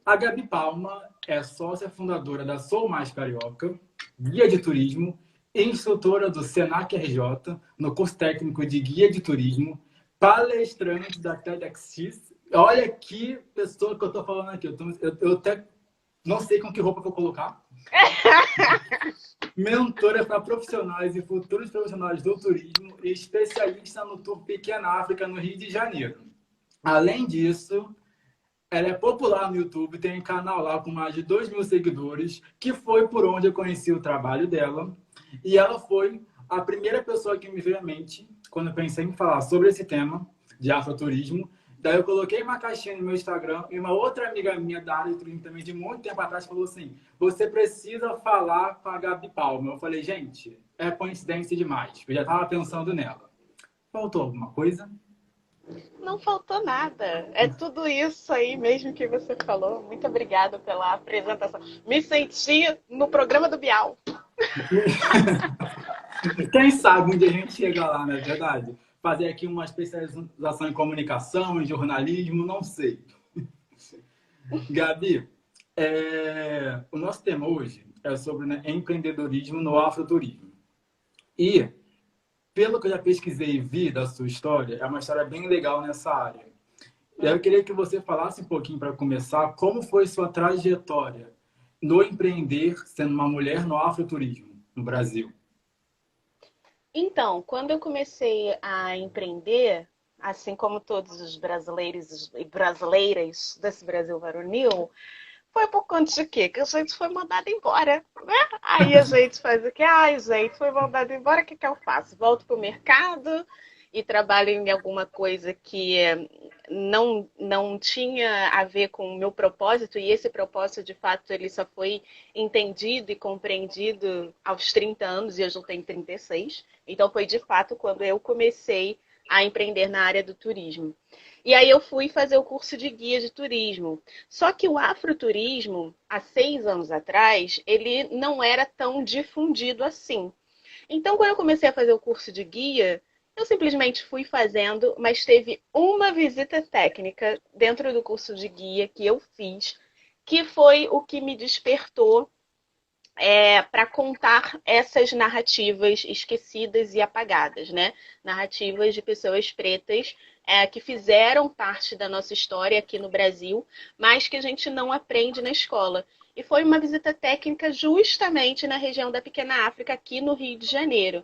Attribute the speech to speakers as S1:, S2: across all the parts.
S1: A Gabi Palma é sócia fundadora da Sou Mais Carioca, guia de turismo e instrutora do Senac RJ no curso técnico de guia de turismo, palestrante da TEDx. Olha que pessoa que eu estou falando aqui. Eu até não sei com que roupa que eu vou colocar. Mentora para profissionais e futuros profissionais do turismo e especialista no Tour Pequena África no Rio de Janeiro. Além disso, ela é popular no YouTube, tem um canal lá com mais de 2.000 seguidores, que foi por onde eu conheci o trabalho dela. E ela foi a primeira pessoa que me veio à mente quando eu pensei em falar sobre esse tema de afroturismo. Daí eu coloquei uma caixinha no meu Instagram e uma outra amiga minha da área de turismo também, de muito tempo atrás, falou assim, você precisa falar com a Gabi Palma. Eu falei, gente, é coincidência demais. Eu já estava pensando nela. Faltou alguma coisa?
S2: Não faltou nada. É tudo isso aí mesmo que você falou. Muito obrigada pela apresentação. Me senti no programa do Bial.
S1: Quem sabe um dia a gente chega lá, não é verdade? Fazer aqui uma especialização em comunicação, em jornalismo, não sei. Gabi, o nosso tema hoje é sobre, né, empreendedorismo no afroturismo. E, pelo que eu já pesquisei e vi da sua história, é uma história bem legal nessa área. E aí eu queria que você falasse um pouquinho, para começar, como foi sua trajetória no empreender, sendo uma mulher no afroturismo no Brasil.
S2: Então, quando eu comecei a empreender, assim como todos os brasileiros e brasileiras desse Brasil varonil, foi por conta de quê? Que a gente foi mandado embora, né? Aí a gente faz o quê? Ai, gente, foi mandado embora, o que que eu faço? Volto pro mercado e trabalho em alguma coisa que não tinha a ver com o meu propósito, e esse propósito, de fato, ele só foi entendido e compreendido aos 30 anos, e hoje eu tenho 36. Então foi, de fato, quando eu comecei a empreender na área do turismo. E aí eu fui fazer o curso de guia de turismo. Só que o afroturismo, há 6 anos atrás, ele não era tão difundido assim. Então, quando eu comecei a fazer o curso de guia, eu simplesmente fui fazendo, mas teve uma visita técnica dentro do curso de guia que eu fiz, que foi o que me despertou para contar essas narrativas esquecidas e apagadas, né? Narrativas de pessoas pretas que fizeram parte da nossa história aqui no Brasil, mas que a gente não aprende na escola. E foi uma visita técnica justamente na região da Pequena África, aqui no Rio de Janeiro.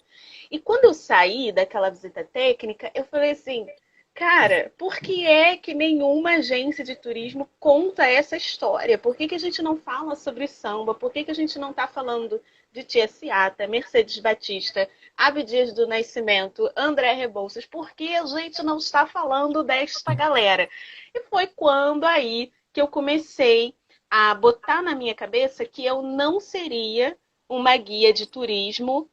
S2: E quando eu saí daquela visita técnica, eu falei assim, cara, por que é que nenhuma agência de turismo conta essa história? Por que que a gente não fala sobre samba? Por que que a gente não está falando de Tia Ciata, Mercedes Batista, Abdias do Nascimento, André Rebouças? Por que a gente não está falando desta galera? E foi quando aí que eu comecei a botar na minha cabeça que eu não seria uma guia de turismo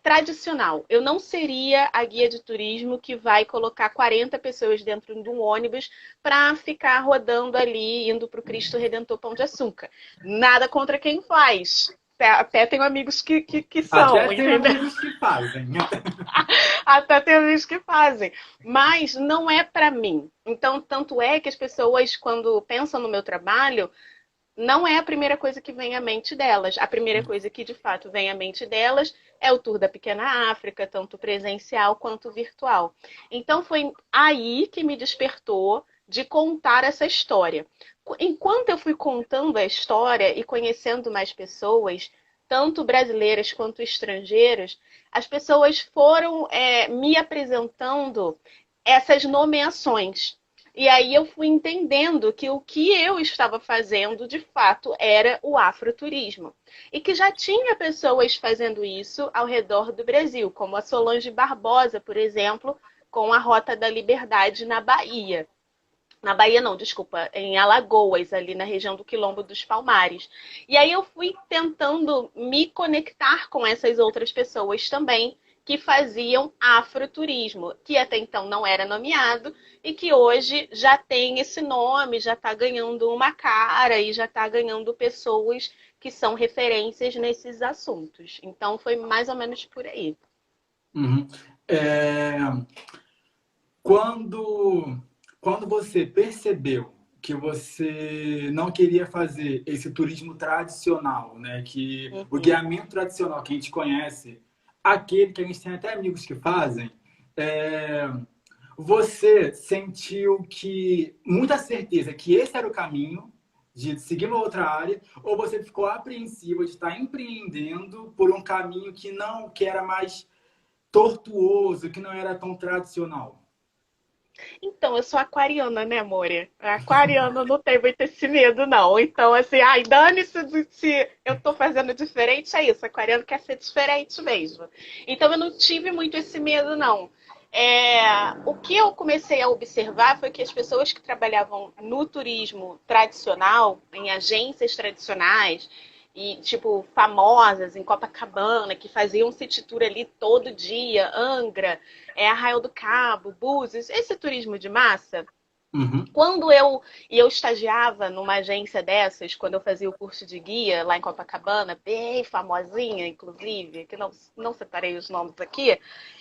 S2: tradicional. Eu não seria a guia de turismo que vai colocar 40 pessoas dentro de um ônibus para ficar rodando ali, indo para o Cristo Redentor Pão de Açúcar. Nada contra quem faz. Até tenho amigos que
S1: Até
S2: são,
S1: tem
S2: entendeu?
S1: amigos que fazem.
S2: Até tem amigos que fazem. Mas não é para mim. Então, tanto é que as pessoas, quando pensam no meu trabalho, não é a primeira coisa que vem à mente delas. A primeira coisa que de fato vem à mente delas é o tour da Pequena África, tanto presencial quanto virtual. Então foi aí que me despertou de contar essa história. Enquanto eu fui contando a história e conhecendo mais pessoas, tanto brasileiras quanto estrangeiras, as pessoas foram me apresentando essas nomeações. E aí eu fui entendendo que o que eu estava fazendo, de fato, era o afroturismo. E que já tinha pessoas fazendo isso ao redor do Brasil, como a Solange Barbosa, por exemplo, com a Rota da Liberdade na Bahia. Na Bahia não, desculpa, em Alagoas, ali na região do Quilombo dos Palmares. E aí eu fui tentando me conectar com essas outras pessoas também que faziam afroturismo, que até então não era nomeado e que hoje já tem esse nome, já está ganhando uma cara e já está ganhando pessoas que são referências nesses assuntos. Então foi mais ou menos por aí.
S1: Uhum. É, Quando, quando você percebeu que você não queria fazer esse turismo tradicional, né? Que o
S2: Uhum.
S1: guiamento tradicional que a gente conhece, aquele que a gente tem até amigos que fazem, é, você sentiu que muita certeza que esse era o caminho de seguir uma outra área, ou você ficou apreensiva de estar empreendendo por um caminho que não, que era mais tortuoso, que não era tão tradicional?
S2: Então, eu sou aquariana, né, Moria? Aquariana não tem muito esse medo, não. Então, assim, ai, dane-se se eu tô fazendo diferente, é isso. Aquariano quer ser diferente mesmo. Então, eu não tive muito esse medo, não. O que eu comecei a observar foi que as pessoas que trabalhavam no turismo tradicional, em agências tradicionais, e tipo famosas em Copacabana, que faziam city tour ali todo dia, Angra, Arraial do Cabo, Búzios, esse turismo de massa.
S1: Uhum.
S2: Quando eu estagiava numa agência dessas, quando eu fazia o curso de guia lá em Copacabana, bem famosinha, inclusive, que não separei os nomes aqui,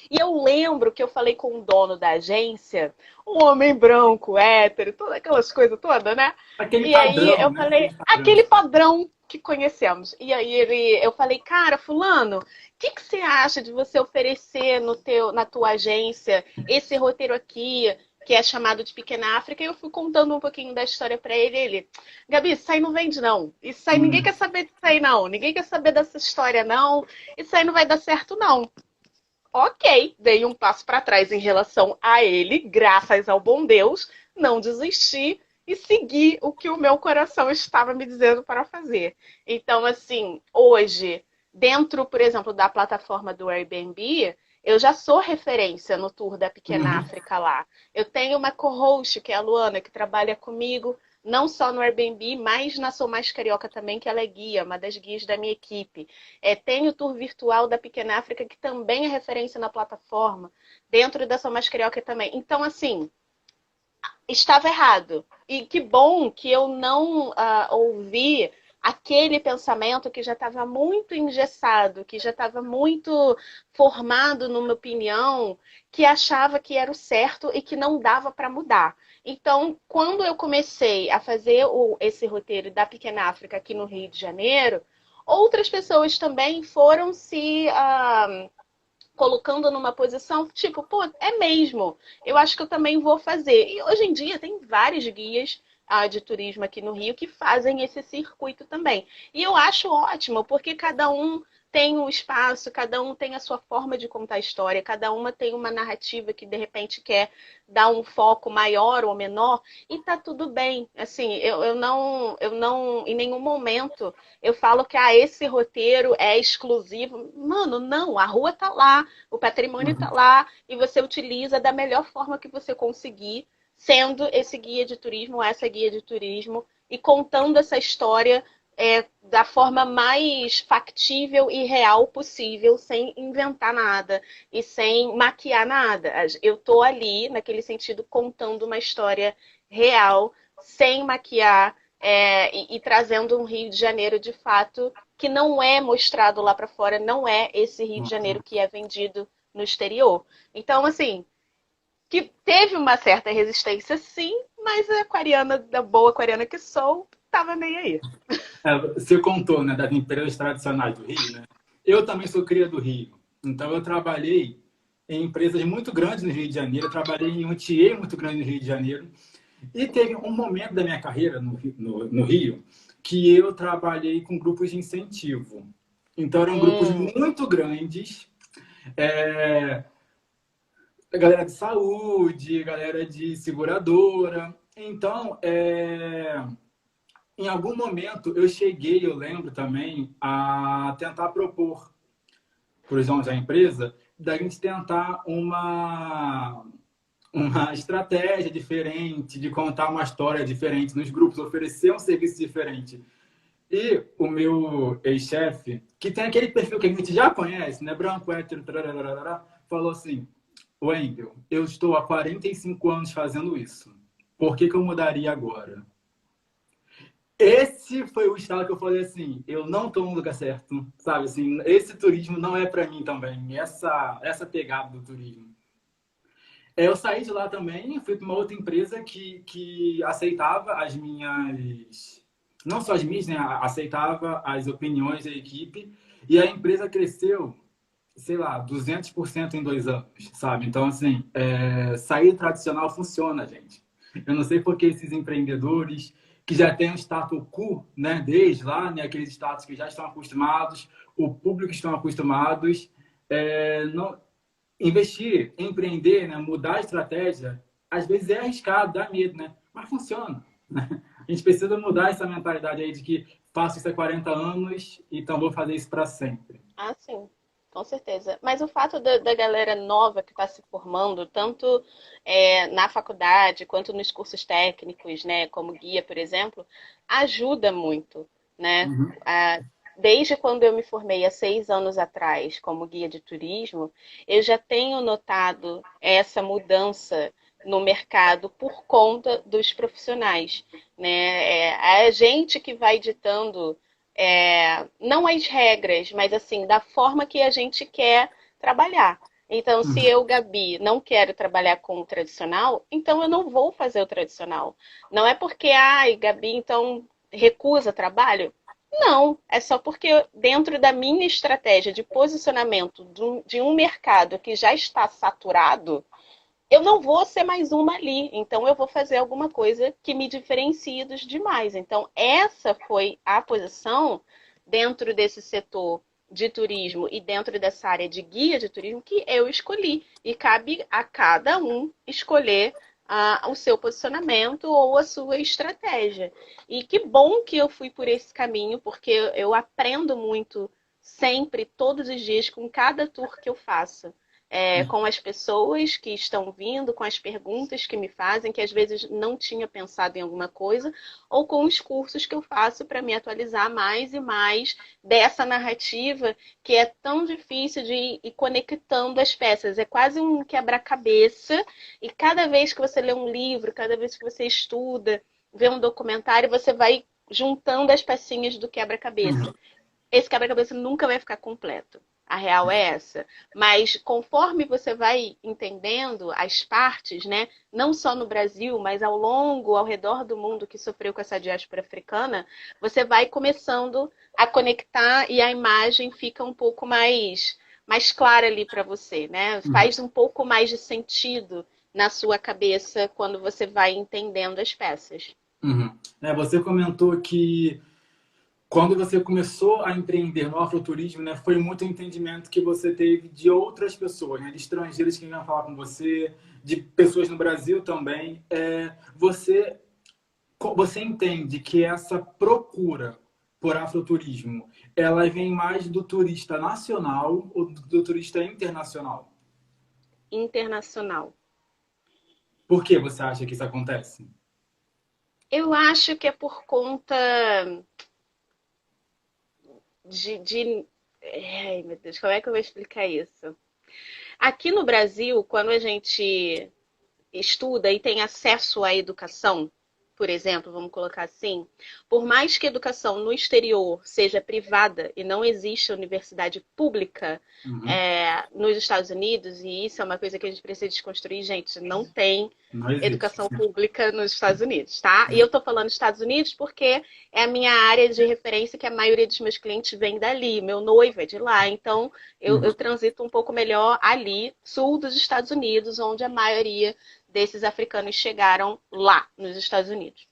S2: e eu lembro que eu falei com o dono da agência, um homem branco, hétero, todas aquelas coisas todas, né?
S1: Aquele
S2: E aí
S1: padrão,
S2: eu
S1: né?
S2: falei,
S1: Aquele padrão.
S2: aquele padrão que conhecemos. E aí eu falei, cara, fulano, o que você acha de você oferecer na tua agência esse roteiro aqui, que é chamado de Pequena África? E eu fui contando um pouquinho da história para ele. Ele, Gabi, isso aí não vende não. Isso aí ninguém
S1: Hum.
S2: quer saber disso aí não. Ninguém quer saber dessa história não. Isso aí não vai dar certo não. Ok, dei um passo para trás em relação a ele, graças ao bom Deus, não desisti e segui o que o meu coração estava me dizendo para fazer. Então, assim, hoje, dentro, por exemplo, da plataforma do Airbnb, eu já sou referência no tour da Pequena
S1: Uhum.
S2: África lá. Eu tenho uma co-host, que é a Luana, que trabalha comigo não só no Airbnb, mas na Sou Mais Carioca também, que ela é guia, uma das guias da minha equipe. Tem o tour virtual da Pequena África, que também é referência na plataforma, dentro da Sou Mais Carioca também. Então, assim, estava errado. E que bom que eu não ouvi aquele pensamento que já estava muito engessado, que já estava muito formado numa opinião, que achava que era o certo e que não dava para mudar. Então, quando eu comecei a fazer esse roteiro da Pequena África aqui no Rio de Janeiro, outras pessoas também foram se colocando numa posição tipo, pô, é mesmo, eu acho que eu também vou fazer. E hoje em dia tem vários guias de turismo aqui no Rio que fazem esse circuito também. E eu acho ótimo, porque cada um tem um espaço, cada um tem a sua forma de contar a história, cada uma tem uma narrativa que de repente quer dar um foco maior ou menor, e tá tudo bem. Assim, eu não, em nenhum momento eu falo que esse roteiro é exclusivo. Mano, não, a rua tá lá, o patrimônio está
S1: Uhum.
S2: lá e você utiliza da melhor forma que você conseguir, sendo esse guia de turismo, essa guia de turismo, e contando essa história da forma mais factível e real possível, sem inventar nada e sem maquiar nada. Eu tô ali, naquele sentido, contando uma história real, sem maquiar, e trazendo um Rio de Janeiro de fato que não é mostrado lá para fora, não é esse Rio de Janeiro que é vendido no exterior. Então, assim, que teve uma certa resistência, sim, mas a aquariana, da boa aquariana que sou, tava nem aí.
S1: Você contou, né, das empresas tradicionais do Rio, né? Eu também sou cria do Rio. Então, eu trabalhei em empresas muito grandes no Rio de Janeiro. Eu trabalhei em um TIE muito grande no Rio de Janeiro. E teve um momento da minha carreira no Rio que eu trabalhei com grupos de incentivo. Então, eram grupos
S2: Hum,
S1: muito grandes. É, galera de saúde, galera de seguradora. Então, em algum momento eu cheguei, eu lembro também, a tentar propor para os donos da empresa da gente tentar uma estratégia diferente, de contar uma história diferente nos grupos, oferecer um serviço diferente. E o meu ex-chefe, que tem aquele perfil que a gente já conhece, né? Branco, hétero, tararara, falou assim: Wendel, eu estou há 45 anos fazendo isso. Por que eu mudaria agora? Esse foi o estado que eu falei assim, eu não estou no lugar certo, sabe? Assim, esse turismo não é para mim também, essa pegada do turismo. Eu saí de lá também, fui para uma outra empresa que aceitava as minhas. Não só as minhas, né? Aceitava as opiniões da equipe. E a empresa cresceu, sei lá, 200% em 2 anos, sabe? Então, assim, sair tradicional funciona, gente. Eu não sei porque esses empreendedores que já têm um status quo, né, desde lá, né, aqueles status que já estão acostumados, o público estão acostumados, não, investir, empreender, né, mudar a estratégia, às vezes é arriscado, dá medo, né? Mas funciona. Né? A gente precisa mudar essa mentalidade aí de que faço isso há 40 anos, então vou fazer isso para sempre.
S2: Ah, sim, com certeza. Mas o fato da galera nova que está se formando, tanto na faculdade quanto nos cursos técnicos, né, como guia, por exemplo, ajuda muito, né?
S1: Uhum.
S2: Desde quando eu me formei há 6 anos atrás como guia de turismo, eu já tenho notado essa mudança no mercado por conta dos profissionais, né? É a gente que vai ditando não as regras, mas assim, da forma que a gente quer trabalhar. Então, se
S1: Uhum.
S2: eu, Gabi, não quero trabalhar com o tradicional, então eu não vou fazer o tradicional. Não é porque, ai, Gabi, então recusa trabalho? Não, é só porque dentro da minha estratégia de posicionamento de um mercado que já está saturado, eu não vou ser mais uma ali, então eu vou fazer alguma coisa que me diferencie dos demais. Então, essa foi a posição dentro desse setor de turismo e dentro dessa área de guia de turismo que eu escolhi. E cabe a cada um escolher o seu posicionamento ou a sua estratégia. E que bom que eu fui por esse caminho, porque eu aprendo muito sempre, todos os dias, com cada tour que eu faço com as pessoas que estão vindo, com as perguntas que me fazem, que às vezes não tinha pensado em alguma coisa, ou com os cursos que eu faço para me atualizar mais e mais dessa narrativa que é tão difícil de ir conectando as peças. É quase um quebra-cabeça, e cada vez que você lê um livro, cada vez que você estuda, vê um documentário, você vai juntando as pecinhas do
S1: Uhum.
S2: quebra-cabeça. Esse quebra-cabeça nunca vai ficar completo. A real é essa. Mas conforme você vai entendendo as partes, né, não só no Brasil, mas ao longo, ao redor do mundo que sofreu com essa diáspora africana, você vai começando a conectar e a imagem fica um pouco mais clara ali para você, né?
S1: Uhum.
S2: Faz um pouco mais de sentido na sua cabeça quando você vai entendendo as peças.
S1: Uhum. Você comentou que quando você começou a empreender no afroturismo, né, foi muito o entendimento que você teve de outras pessoas, né, de estrangeiros que vinham falar com você, de pessoas no Brasil também. Você entende que essa procura por afroturismo, ela vem mais do turista nacional ou do turista internacional?
S2: Internacional.
S1: Por que você acha que isso acontece?
S2: Eu acho que é por conta de... Ai, meu Deus, como é que eu vou explicar isso? Aqui no Brasil, quando a gente estuda e tem acesso à educação, por exemplo, vamos colocar assim, por mais que a educação no exterior seja privada e não existe universidade pública
S1: Uhum.
S2: nos Estados Unidos, e isso é uma coisa que a gente precisa desconstruir, gente, não tem
S1: Não existe.
S2: educação pública nos Estados Unidos, tá? E eu tô falando Estados Unidos porque é a minha área de referência, que a maioria dos meus clientes vem dali, meu noivo é de lá, então eu
S1: Uhum.
S2: transito um pouco melhor ali, sul dos Estados Unidos, onde a maioria desses africanos chegaram lá, nos Estados Unidos.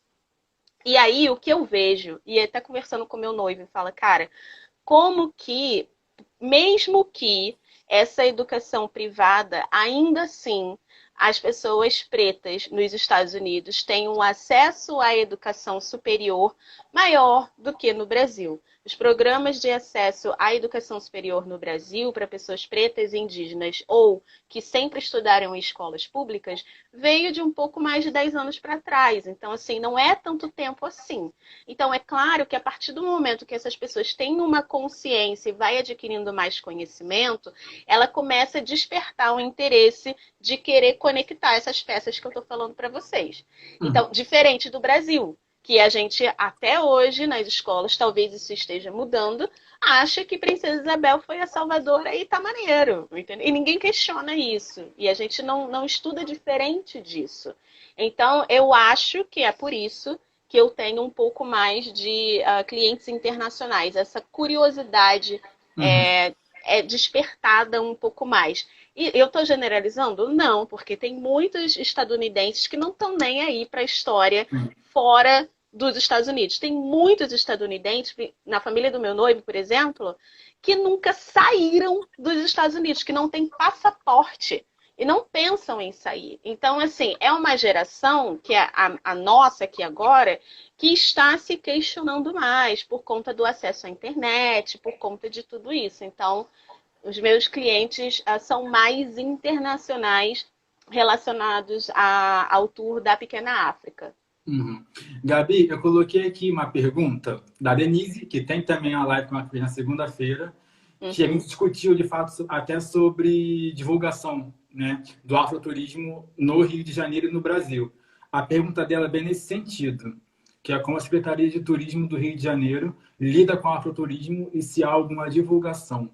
S2: E aí, o que eu vejo, e até conversando com meu noivo, fala, cara, como que, mesmo que essa educação privada, ainda assim, as pessoas pretas nos Estados Unidos têm um acesso à educação superior maior do que no Brasil. Os programas de acesso à educação superior no Brasil para pessoas pretas e indígenas ou que sempre estudaram em escolas públicas veio de um pouco mais de 10 anos para trás. Então, assim, não é tanto tempo assim. Então, é claro que a partir do momento que essas pessoas têm uma consciência e vai adquirindo mais conhecimento, ela começa a despertar o interesse de querer conectar essas peças que eu estou falando para vocês.
S1: Uhum.
S2: Então, diferente do Brasil, que a gente, até hoje, nas escolas, talvez isso esteja mudando, acha que Princesa Isabel foi a salvadora e tá maneiro, entendeu? E ninguém questiona isso. E a gente não estuda diferente disso. Então, eu acho que é por isso que eu tenho um pouco mais de clientes internacionais. Essa curiosidade
S1: Uhum.
S2: é despertada um pouco mais. E eu estou generalizando? Não, porque tem muitos estadunidenses que não estão nem aí para a história
S1: Sim.
S2: fora dos Estados Unidos. Tem muitos estadunidenses, na família do meu noivo, por exemplo, que nunca saíram dos Estados Unidos, que não têm passaporte e não pensam em sair. Então, assim, é uma geração, que é a nossa aqui agora, que está se questionando mais por conta do acesso à internet, por conta de tudo isso. Então, os meus clientes são mais internacionais relacionados ao tour da Pequena África.
S1: Uhum. Gabi, eu coloquei aqui uma pergunta da Denise, que tem também a live que ela fez na segunda-feira, que a
S2: Uhum.
S1: gente discutiu, de fato, até sobre divulgação, né, do afroturismo no Rio de Janeiro e no Brasil. A pergunta dela é bem nesse sentido, que é como a Secretaria de Turismo do Rio de Janeiro lida com o afroturismo e se há alguma divulgação.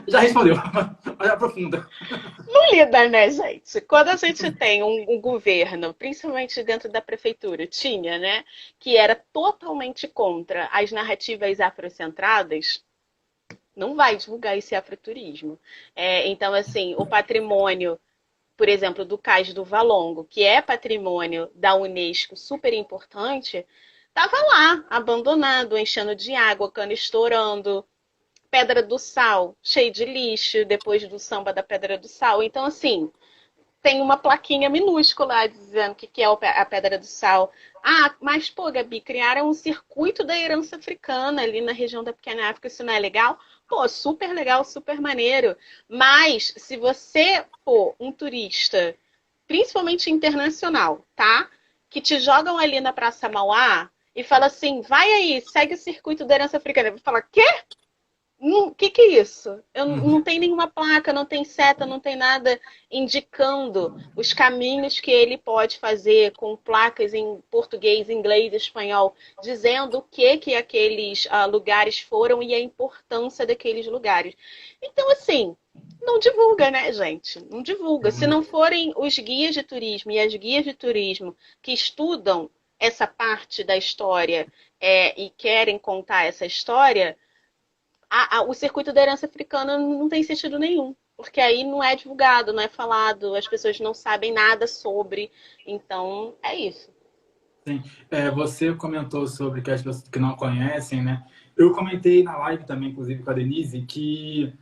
S1: Já respondeu, mas aprofunda.
S2: Não lida, né, gente? Quando a gente tem um governo, principalmente dentro da prefeitura, tinha, né, que era totalmente contra as narrativas afrocentradas, não vai divulgar esse afroturismo. Então, assim, o patrimônio, por exemplo, do Cais do Valongo, que é patrimônio da Unesco super importante, estava lá, abandonado, enchendo de água, cano estourando, Pedra do Sal, cheio de lixo, depois do samba da Pedra do Sal. Então, assim, tem uma plaquinha minúscula dizendo o que é a Pedra do Sal. Ah, mas, pô, Gabi, criaram um circuito da herança africana ali na região da Pequena África, isso não é legal? Pô, super legal, super maneiro. Mas, se você for um turista, principalmente internacional, tá? Que te jogam ali na Praça Mauá e fala assim, vai aí, segue o circuito da herança africana. Eu vou falar, quê? O que é isso? Não
S1: Uhum.
S2: tem nenhuma placa, não tem seta, não tem nada indicando os caminhos que ele pode fazer com placas em português, inglês, espanhol, dizendo o que aqueles lugares foram e a importância daqueles lugares. Então, assim, não divulga, né, gente? Não divulga. Se não forem os guias de turismo e as guias de turismo que estudam essa parte da história e querem contar essa história, o circuito da herança africana não tem sentido nenhum. Porque aí não é divulgado, não é falado, as pessoas não sabem nada sobre. Então, é isso.
S1: Sim. Você comentou sobre que as pessoas que não conhecem, né? Eu comentei na live também, inclusive com a Denise, que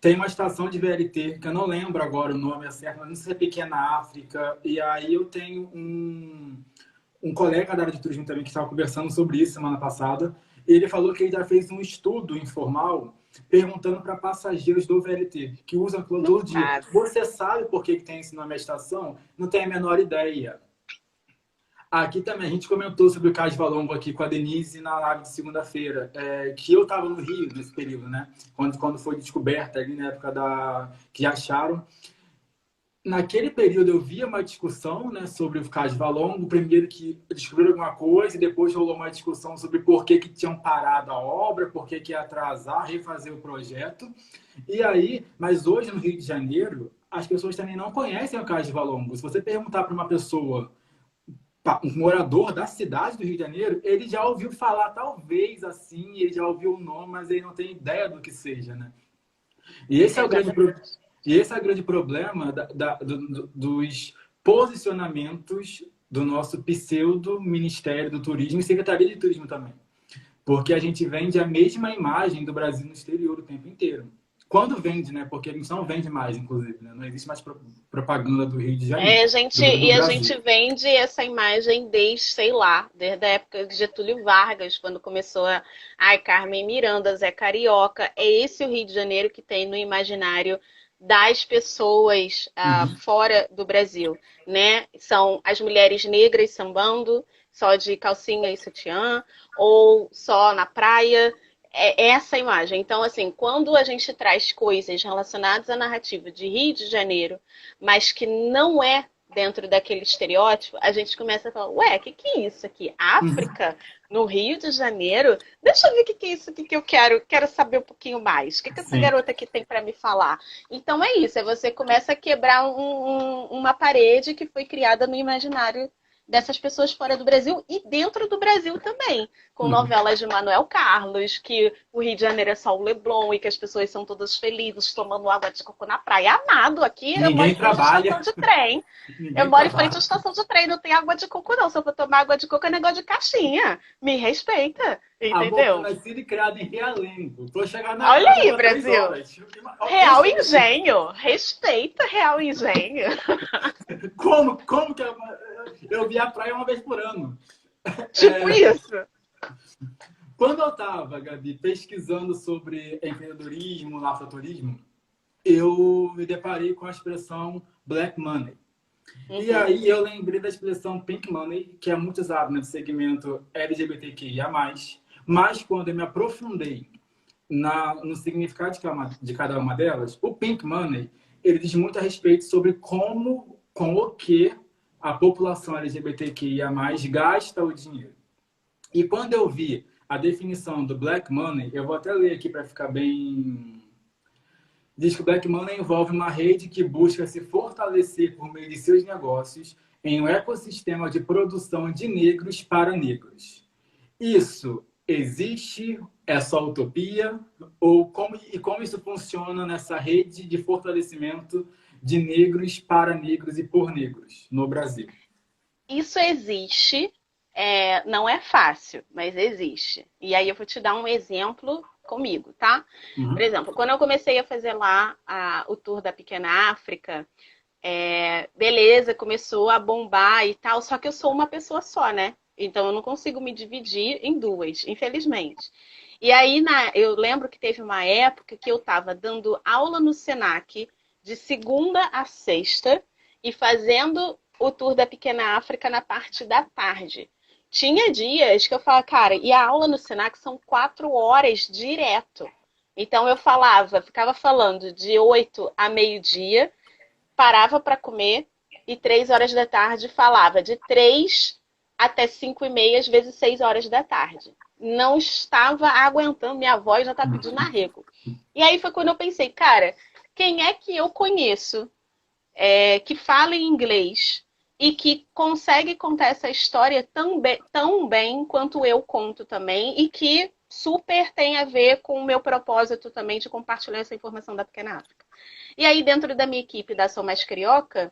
S1: tem uma estação de VLT, que eu não lembro agora o nome é certo, mas não sei se é Pequena África, e aí eu tenho um colega da área de turismo também que estava conversando sobre isso semana passada, e ele falou que ele já fez um estudo informal perguntando para passageiros do VLT, que usam aquilo
S2: Não
S1: todo dia.
S2: sabe.
S1: Você sabe por que tem esse nome à estação? Não tem a menor ideia. Aqui também a gente comentou sobre o caso de Valongo aqui com a Denise na live de segunda-feira, que eu estava no Rio nesse período, né? Quando foi descoberta ali na época que acharam. Naquele período eu via uma discussão, né, sobre o caso de Valongo, primeiro que descobriram alguma coisa e depois rolou uma discussão sobre por que tinham parado a obra, por que ia atrasar, refazer o projeto. E aí, mas hoje no Rio de Janeiro, as pessoas também não conhecem o caso de Valongo. Se você perguntar para uma pessoa, um morador da cidade do Rio de Janeiro, ele já ouviu falar, talvez assim, ele já ouviu o nome, mas ele não tem ideia do que seja, né? E esse é o grande,
S2: Exatamente.
S1: e esse é o grande problema dos posicionamentos do nosso pseudo-ministério do turismo e secretaria de turismo também. Porque a gente vende a mesma imagem do Brasil no exterior o tempo inteiro. Quando vende, né? Porque a gente não vende mais, inclusive. Né? Não existe mais propaganda do Rio de Janeiro, do
S2: A
S1: Brasil.
S2: gente vende essa imagem desde, sei lá, desde a época de Getúlio Vargas, quando começou ai, Carmen Miranda, Zé Carioca. É esse o Rio de Janeiro que tem no imaginário das pessoas
S1: Uhum.
S2: fora do Brasil, né? São as mulheres negras sambando, só de calcinha e sutiã, ou só na praia. É essa imagem. Então, assim, quando a gente traz coisas relacionadas à narrativa de Rio de Janeiro, mas que não é dentro daquele estereótipo, a gente começa a falar, ué, o que é isso aqui? África? No Rio de Janeiro? Deixa eu ver o que é isso aqui que eu quero saber um pouquinho mais. O que essa
S1: Sim.
S2: garota aqui tem para me falar? Então é isso, você começa a quebrar uma parede que foi criada no imaginário dessas pessoas fora do Brasil e dentro do Brasil também, com novelas de Manuel Carlos, que o Rio de Janeiro é só o Leblon e que as pessoas são todas felizes tomando água de coco na praia. Amado, aqui eu moro
S1: Ninguém
S2: em frente à estação
S1: trabalha.
S2: de trem. Eu
S1: Ninguém
S2: moro em frente à
S1: trabalha.
S2: estação de trem, não tem água de coco não. Se eu for tomar água de coco é negócio de caixinha. Me respeita,
S1: Amor, foi
S2: entendeu?
S1: nascido e criado em Realengo. Vou chegar na
S2: Olha
S1: casa
S2: aí,
S1: para 3
S2: Brasil.
S1: horas.
S2: Real engenho. Respeita real engenho.
S1: Como que eu vi a praia uma vez por ano?
S2: Tipo isso.
S1: Quando eu estava, Gabi, pesquisando sobre empreendedorismo, afroturismo, eu me deparei com a expressão Black Money. E aí eu lembrei da expressão Pink Money, que é muito usada no segmento LGBTQIA+. Mas quando eu me aprofundei no significado de cada uma delas, o Pink Money, ele diz muito a respeito sobre com o que a população LGBTQIA+, gasta o dinheiro. E quando eu vi a definição do Black Money, eu vou até ler aqui para ficar bem... Diz que o Black Money envolve uma rede que busca se fortalecer por meio de seus negócios em um ecossistema de produção de negros para negros. Isso existe? É só utopia? Ou como isso funciona nessa rede de fortalecimento de negros para negros e por negros no Brasil?
S2: Isso existe, não é fácil, mas existe. E aí eu vou te dar um exemplo comigo, tá? Por exemplo, quando eu comecei a fazer lá o tour da Pequena África, beleza, começou a bombar e tal, só que eu sou uma pessoa só, né? Então eu não consigo me dividir em duas, infelizmente. E aí eu lembro que teve uma época que eu estava dando aula no Senac de segunda a sexta e fazendo o tour da Pequena África na parte da tarde. Tinha dias que eu falava, cara, e a aula no Senac são 4 horas direto. Então eu ficava falando de 8 a meio-dia, parava para comer e 3 horas da tarde falava de 3 até 5h30, às vezes 6 horas da tarde. Não estava aguentando, minha voz já tá pedindo arrego. E aí foi quando eu pensei, cara, quem é que eu conheço que fala em inglês e que consegue contar essa história tão bem quanto eu conto também e que super tem a ver com o meu propósito também de compartilhar essa informação da Pequena África. E aí, dentro da minha equipe da Sou Mais Carioca,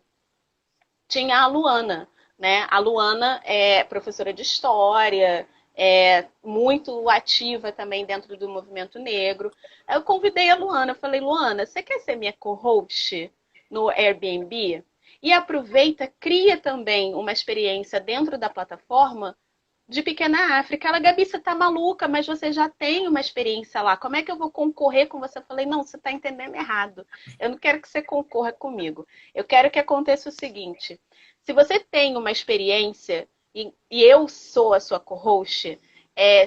S2: tinha a Luana, né? A Luana é professora de história, é muito ativa também dentro do movimento negro. Eu convidei a Luana, falei, Luana, você quer ser minha co-host no Airbnb? E aproveita, cria também uma experiência dentro da plataforma de Pequena África. Ela, Gabi, você tá maluca, mas você já tem uma experiência lá. Como é que eu vou concorrer com você? Eu falei, não, você tá entendendo errado. Eu não quero que você concorra comigo. Eu quero que aconteça o seguinte. Se você tem uma experiência e eu sou a sua co-host,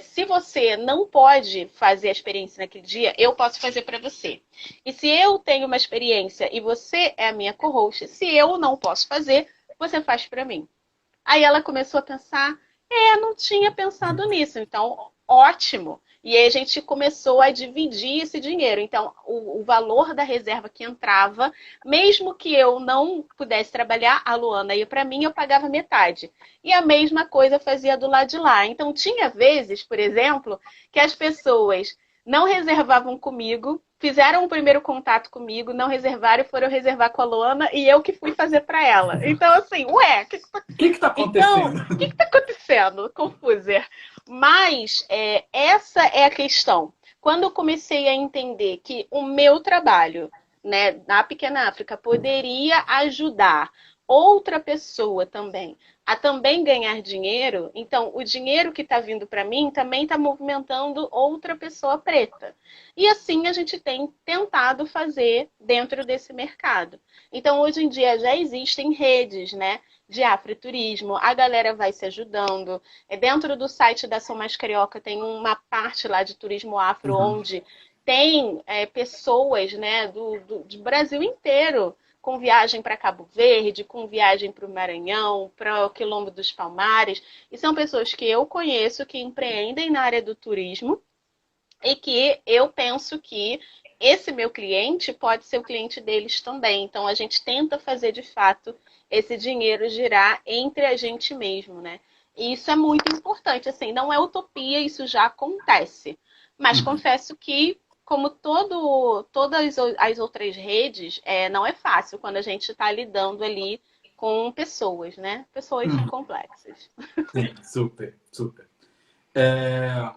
S2: se você não pode fazer a experiência naquele dia, eu posso fazer para você. E se eu tenho uma experiência e você é a minha co-host, se eu não posso fazer, você faz para mim. Aí ela começou a pensar, não tinha pensado nisso, então ótimo. E aí a gente começou a dividir esse dinheiro. Então, o valor da reserva que entrava, mesmo que eu não pudesse trabalhar, a Luana ia para mim, eu pagava metade. E a mesma coisa fazia do lado de lá. Então, tinha vezes, por exemplo, que as pessoas não reservavam comigo, fizeram o primeiro contato comigo, não reservaram e foram reservar com a Luana e eu que fui fazer para ela. Então, assim, ué,
S1: O que está
S2: então,
S1: acontecendo?
S2: o que está acontecendo? Confuser. Mas essa é a questão. Quando eu comecei a entender que o meu trabalho, né, na Pequena África poderia ajudar outra pessoa também a também ganhar dinheiro, então o dinheiro que está vindo para mim também está movimentando outra pessoa preta. E assim a gente tem tentado fazer dentro desse mercado. Então hoje em dia já existem redes, né, de afroturismo, a galera vai se ajudando. Dentro do site da Sou Mais Carioca tem uma parte lá de turismo afro, onde tem pessoas, né, do Brasil inteiro com viagem para Cabo Verde, com viagem para o Maranhão, para o Quilombo dos Palmares. E são pessoas que eu conheço que empreendem na área do turismo e que eu penso que esse meu cliente pode ser o cliente deles também. Então, a gente tenta fazer, de fato, esse dinheiro girar entre a gente mesmo, né? E isso é muito importante. Assim, não é utopia, isso já acontece. Mas confesso que, como todas as outras redes, não é fácil quando a gente está lidando ali com pessoas, né? Pessoas
S1: Uhum.
S2: complexas.
S1: Sim, super, super. É,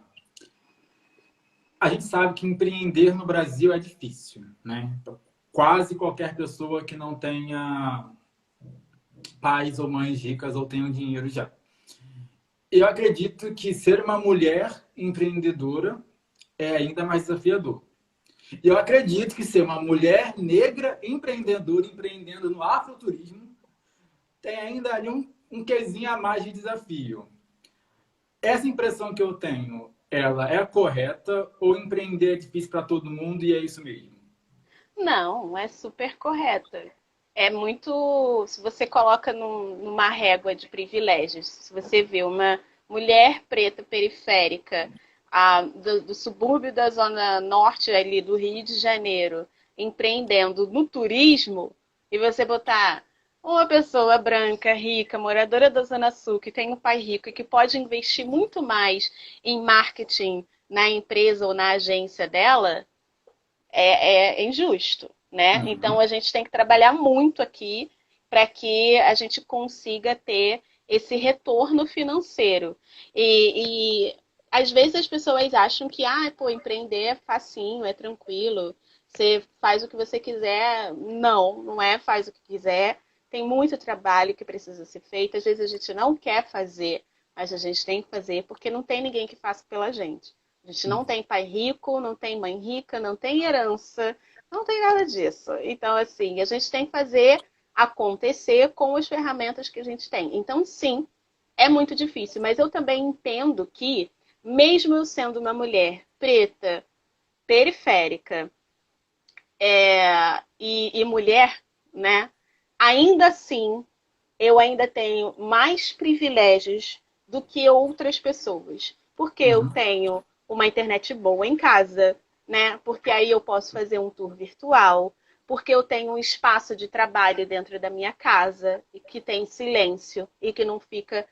S1: a gente sabe que empreender no Brasil é difícil, né? Então, quase qualquer pessoa que não tenha pais ou mães ricas ou tenham dinheiro já. Eu acredito que ser uma mulher empreendedora é ainda mais desafiador. E eu acredito que ser uma mulher negra empreendedora, empreendendo no afroturismo, tem ainda ali um quesinho a mais de desafio. Essa impressão que eu tenho, ela é correta ou empreender é difícil para todo mundo e é isso mesmo?
S2: Não, é super correta. É muito. Se você coloca numa régua de privilégios, se você vê uma mulher preta periférica do subúrbio da zona norte ali do Rio de Janeiro, empreendendo no turismo, e você botar uma pessoa branca, rica, moradora da Zona Sul, que tem um pai rico e que pode investir muito mais em marketing na empresa ou na agência dela, é injusto, né? Então
S1: Uhum.
S2: a gente tem que trabalhar muito aqui para que a gente consiga ter esse retorno financeiro. E às vezes as pessoas acham que, pô, empreender é facinho, é tranquilo, você faz o que você quiser. Não, não é faz o que quiser. Tem muito trabalho que precisa ser feito. Às vezes a gente não quer fazer, mas a gente tem que fazer porque não tem ninguém que faça pela gente. A gente não tem pai rico, não tem mãe rica, não tem herança, não tem nada disso. Então, assim, a gente tem que fazer acontecer com as ferramentas que a gente tem. Então, sim, é muito difícil, mas eu também entendo que, mesmo eu sendo uma mulher preta, periférica, e mulher, né, ainda assim, eu ainda tenho mais privilégios do que outras pessoas. Porque eu
S1: Uhum.
S2: tenho uma internet boa em casa, né? Porque aí eu posso fazer um tour virtual, porque eu tenho um espaço de trabalho dentro da minha casa e que tem silêncio e que não fica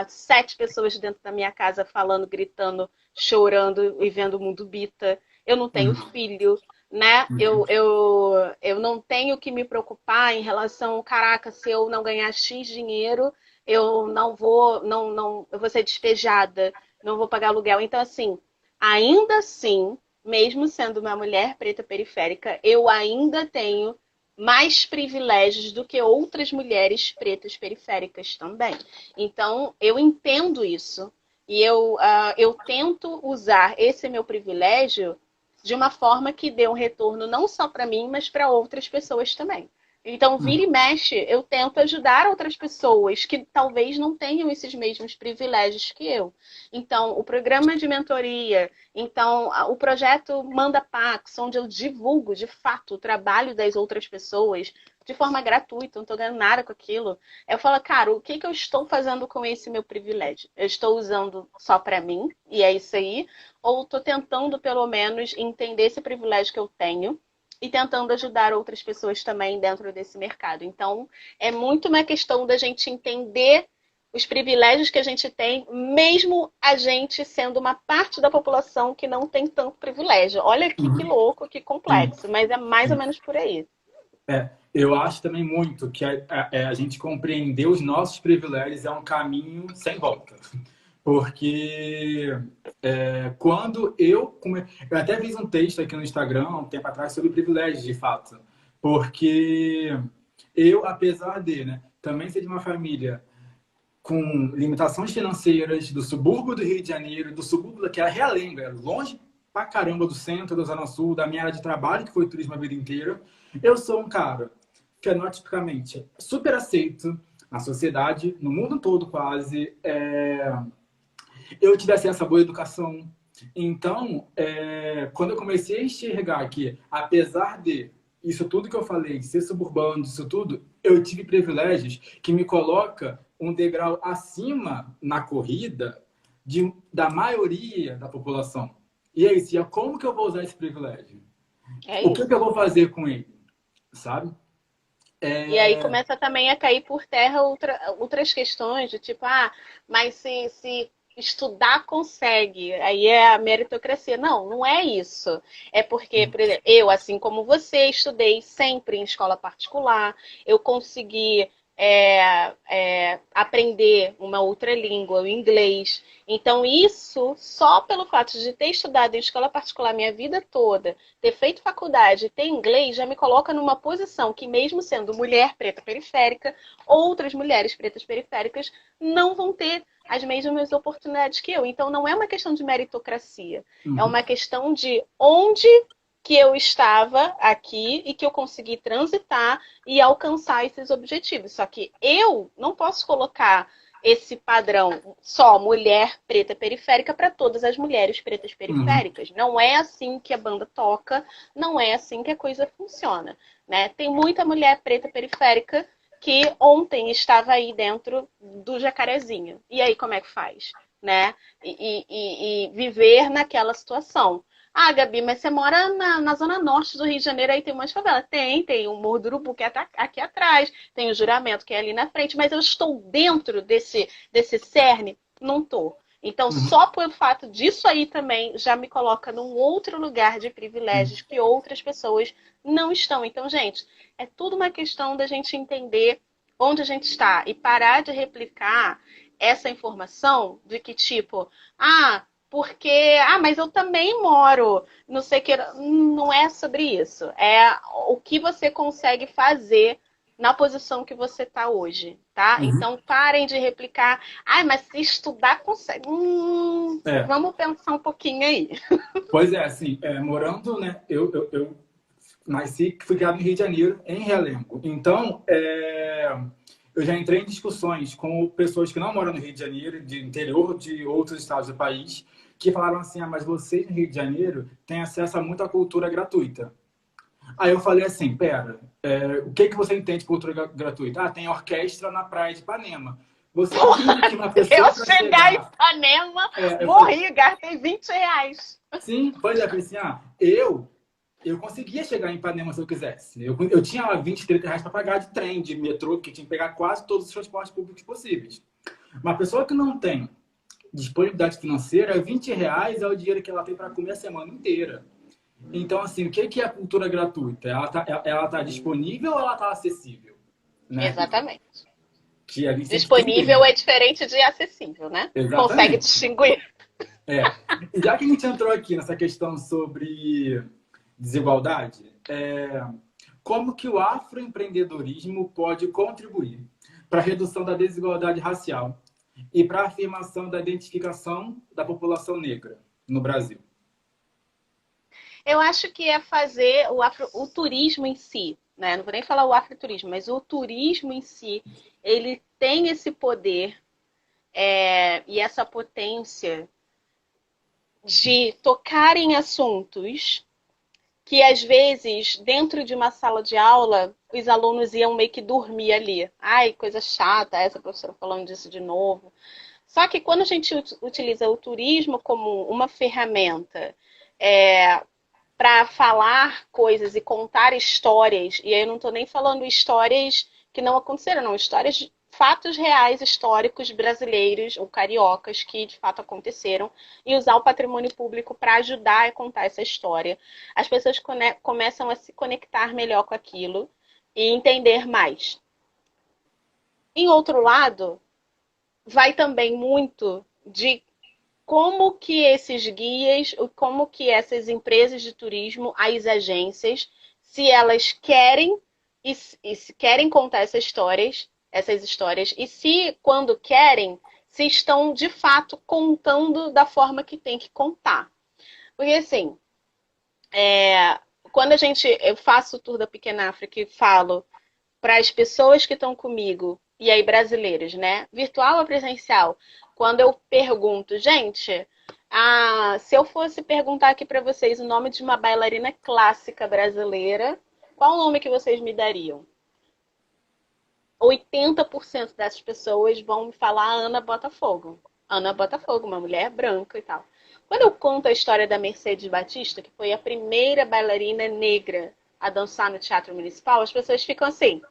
S2: 7 pessoas dentro da minha casa falando, gritando, chorando e vendo o mundo bita. Eu não tenho
S1: Uhum.
S2: filho, né? Eu não tenho que me preocupar em relação, caraca, se eu não ganhar X dinheiro, eu não vou, eu vou ser despejada, não vou pagar aluguel. Então, assim, ainda assim, mesmo sendo uma mulher preta periférica, eu ainda tenho mais privilégios do que outras mulheres pretas periféricas também. Então, eu entendo isso. E eu tento usar esse meu privilégio de uma forma que dê um retorno não só para mim, mas para outras pessoas também. Então, vira e mexe, eu tento ajudar outras pessoas que talvez não tenham esses mesmos privilégios que eu. Então, o programa de mentoria, então, o projeto Manda Pax, onde eu divulgo, de fato, o trabalho das outras pessoas de forma gratuita, não estou ganhando nada com aquilo. Eu falo, cara, o que, que eu estou fazendo com esse meu privilégio? Eu estou usando só para mim, e é isso aí, ou estou tentando, pelo menos, entender esse privilégio que eu tenho e tentando ajudar outras pessoas também dentro desse mercado. Então, é muito uma questão da gente entender os privilégios que a gente tem, mesmo a gente sendo uma parte da população que não tem tanto privilégio. Olha aqui que
S1: Uhum.
S2: louco, que
S1: Sim,
S2: complexo, mas é mais ou
S1: sim.
S2: menos por aí.
S1: Eu acho também muito que a gente compreender os nossos privilégios é um caminho sem volta. Porque quando eu até fiz um texto aqui no Instagram há um tempo atrás sobre privilégios, de fato. Porque eu, apesar de, né, também ser de uma família com limitações financeiras, do subúrbio do Rio de Janeiro, do subúrbio que era Realengo, era longe pra caramba do centro, da Zona Sul, da minha área de trabalho, que foi turismo a vida inteira, eu sou um cara fenotipicamente super aceito na sociedade, no mundo todo quase. Eu tive acesso a boa educação. Então, quando eu comecei a enxergar que, apesar de isso tudo que eu falei, de ser suburbano, disso tudo, eu tive privilégios que me coloca um degrau acima na corrida da maioria da população. E aí, Cia, como que eu vou usar esse privilégio?
S2: É
S1: O que que eu
S2: isso.
S1: vou fazer com ele? Sabe?
S2: E aí
S1: É...
S2: começa também a cair por terra outras questões, de tipo, mas se estudar consegue, aí é a meritocracia. Não, não é isso. É porque, por exemplo, eu, assim como você, estudei sempre em escola particular, eu consegui aprender uma outra língua, o inglês. Então, isso, só pelo fato de ter estudado em escola particular minha vida toda, ter feito faculdade e ter inglês já me coloca numa posição que, mesmo sendo mulher preta periférica, outras mulheres pretas periféricas não vão ter as mesmas oportunidades que eu. Então, não é uma questão de meritocracia, é
S1: Uhum,
S2: uma questão de onde que eu estava aqui e que eu consegui transitar e alcançar esses objetivos. Só que eu não posso colocar esse padrão só mulher preta periférica para todas as mulheres pretas
S1: uhum,
S2: periféricas. Não é assim que a banda toca, não é assim que a coisa funciona, né? Tem muita mulher preta periférica que ontem estava aí dentro do Jacarezinho. E aí como é que faz, né? E viver naquela situação. Ah, Gabi, mas você mora na zona norte do Rio de Janeiro, aí tem umas favelas. Tem o Morro do Urubu, que é aqui atrás, tem o Juramento, que é ali na frente, mas eu estou dentro desse cerne? Não tô. Então,
S1: uhum,
S2: só pelo fato disso aí também já me coloca num outro lugar de
S1: uhum.
S2: privilégios que outras pessoas não estão. Então, gente, é tudo uma questão da gente entender onde a gente está e parar de replicar essa informação de que, tipo, porque, mas eu também moro, não sei que, não é sobre isso. É o que você consegue fazer na posição que você está hoje, tá?
S1: Uhum.
S2: Então parem de replicar. Mas se estudar consegue.
S1: É,
S2: Vamos pensar um pouquinho aí.
S1: pois é, assim, morando, né, eu nasci, fui criado no Rio de Janeiro, em Realengo. Então, eu já entrei em discussões com pessoas que não moram no Rio de Janeiro, de interior de outros estados do país, que falaram assim, mas vocês no Rio de Janeiro têm acesso a muita cultura gratuita. Aí eu falei assim, pera, o que você entende de cultura gratuita? Tem orquestra na praia de Ipanema. Você entende que uma
S2: Eu
S1: pessoa para
S2: chegar em
S1: chegar...
S2: Ipanema,
S1: Eu falei,
S2: morri, gastei R$ 20.
S1: sim, pois é, eu falei assim, eu conseguia chegar em Ipanema se eu quisesse. Eu tinha lá 20, R$ 30 para pagar de trem, de metrô, que tinha que pegar quase todos os transportes públicos possíveis. Uma pessoa que não tem disponibilidade financeira, R$ 20 é o dinheiro que ela tem para comer a semana inteira. Então, assim, o que é a cultura gratuita? Ela tá disponível ou ela tá acessível? Né?
S2: Exatamente.
S1: Que a gente tem que
S2: Disponível
S1: entender.
S2: é diferente de acessível, né? Consegue
S1: Exatamente.
S2: distinguir?
S1: E já que a gente entrou aqui nessa questão sobre desigualdade, como que o afroempreendedorismo pode contribuir para a redução da desigualdade racial e para a afirmação da identificação da população negra no Brasil?
S2: Eu acho que é fazer o turismo em si, né? Não vou nem falar o afroturismo, mas o turismo em si, ele tem esse poder e essa potência de tocar em assuntos que às vezes, dentro de uma sala de aula, os alunos iam meio que dormir ali. Ai, coisa chata, essa professora falando disso de novo. Só que quando a gente utiliza o turismo como uma ferramenta para falar coisas e contar histórias, e aí eu não estou nem falando histórias que não aconteceram, não, histórias de fatos reais históricos brasileiros ou cariocas que de fato aconteceram e usar o patrimônio público para ajudar a contar essa história. As pessoas começam a se conectar melhor com aquilo e entender mais. Em outro lado, vai também muito de como que esses guias, como que essas empresas de turismo, as agências, se elas querem e se querem contar essas histórias, e se quando querem, se estão de fato contando da forma que tem que contar. Porque assim, quando eu faço o tour da Pequena África e falo para as pessoas que estão comigo, e aí brasileiros, né? Virtual ou presencial? Quando eu pergunto, gente, se eu fosse perguntar aqui para vocês o nome de uma bailarina clássica brasileira, qual nome que vocês me dariam? 80% dessas pessoas vão me falar Ana Botafogo. Ana Botafogo, uma mulher branca e tal. Quando eu conto a história da Mercedes Batista, que foi a primeira bailarina negra a dançar no Teatro Municipal, as pessoas ficam assim,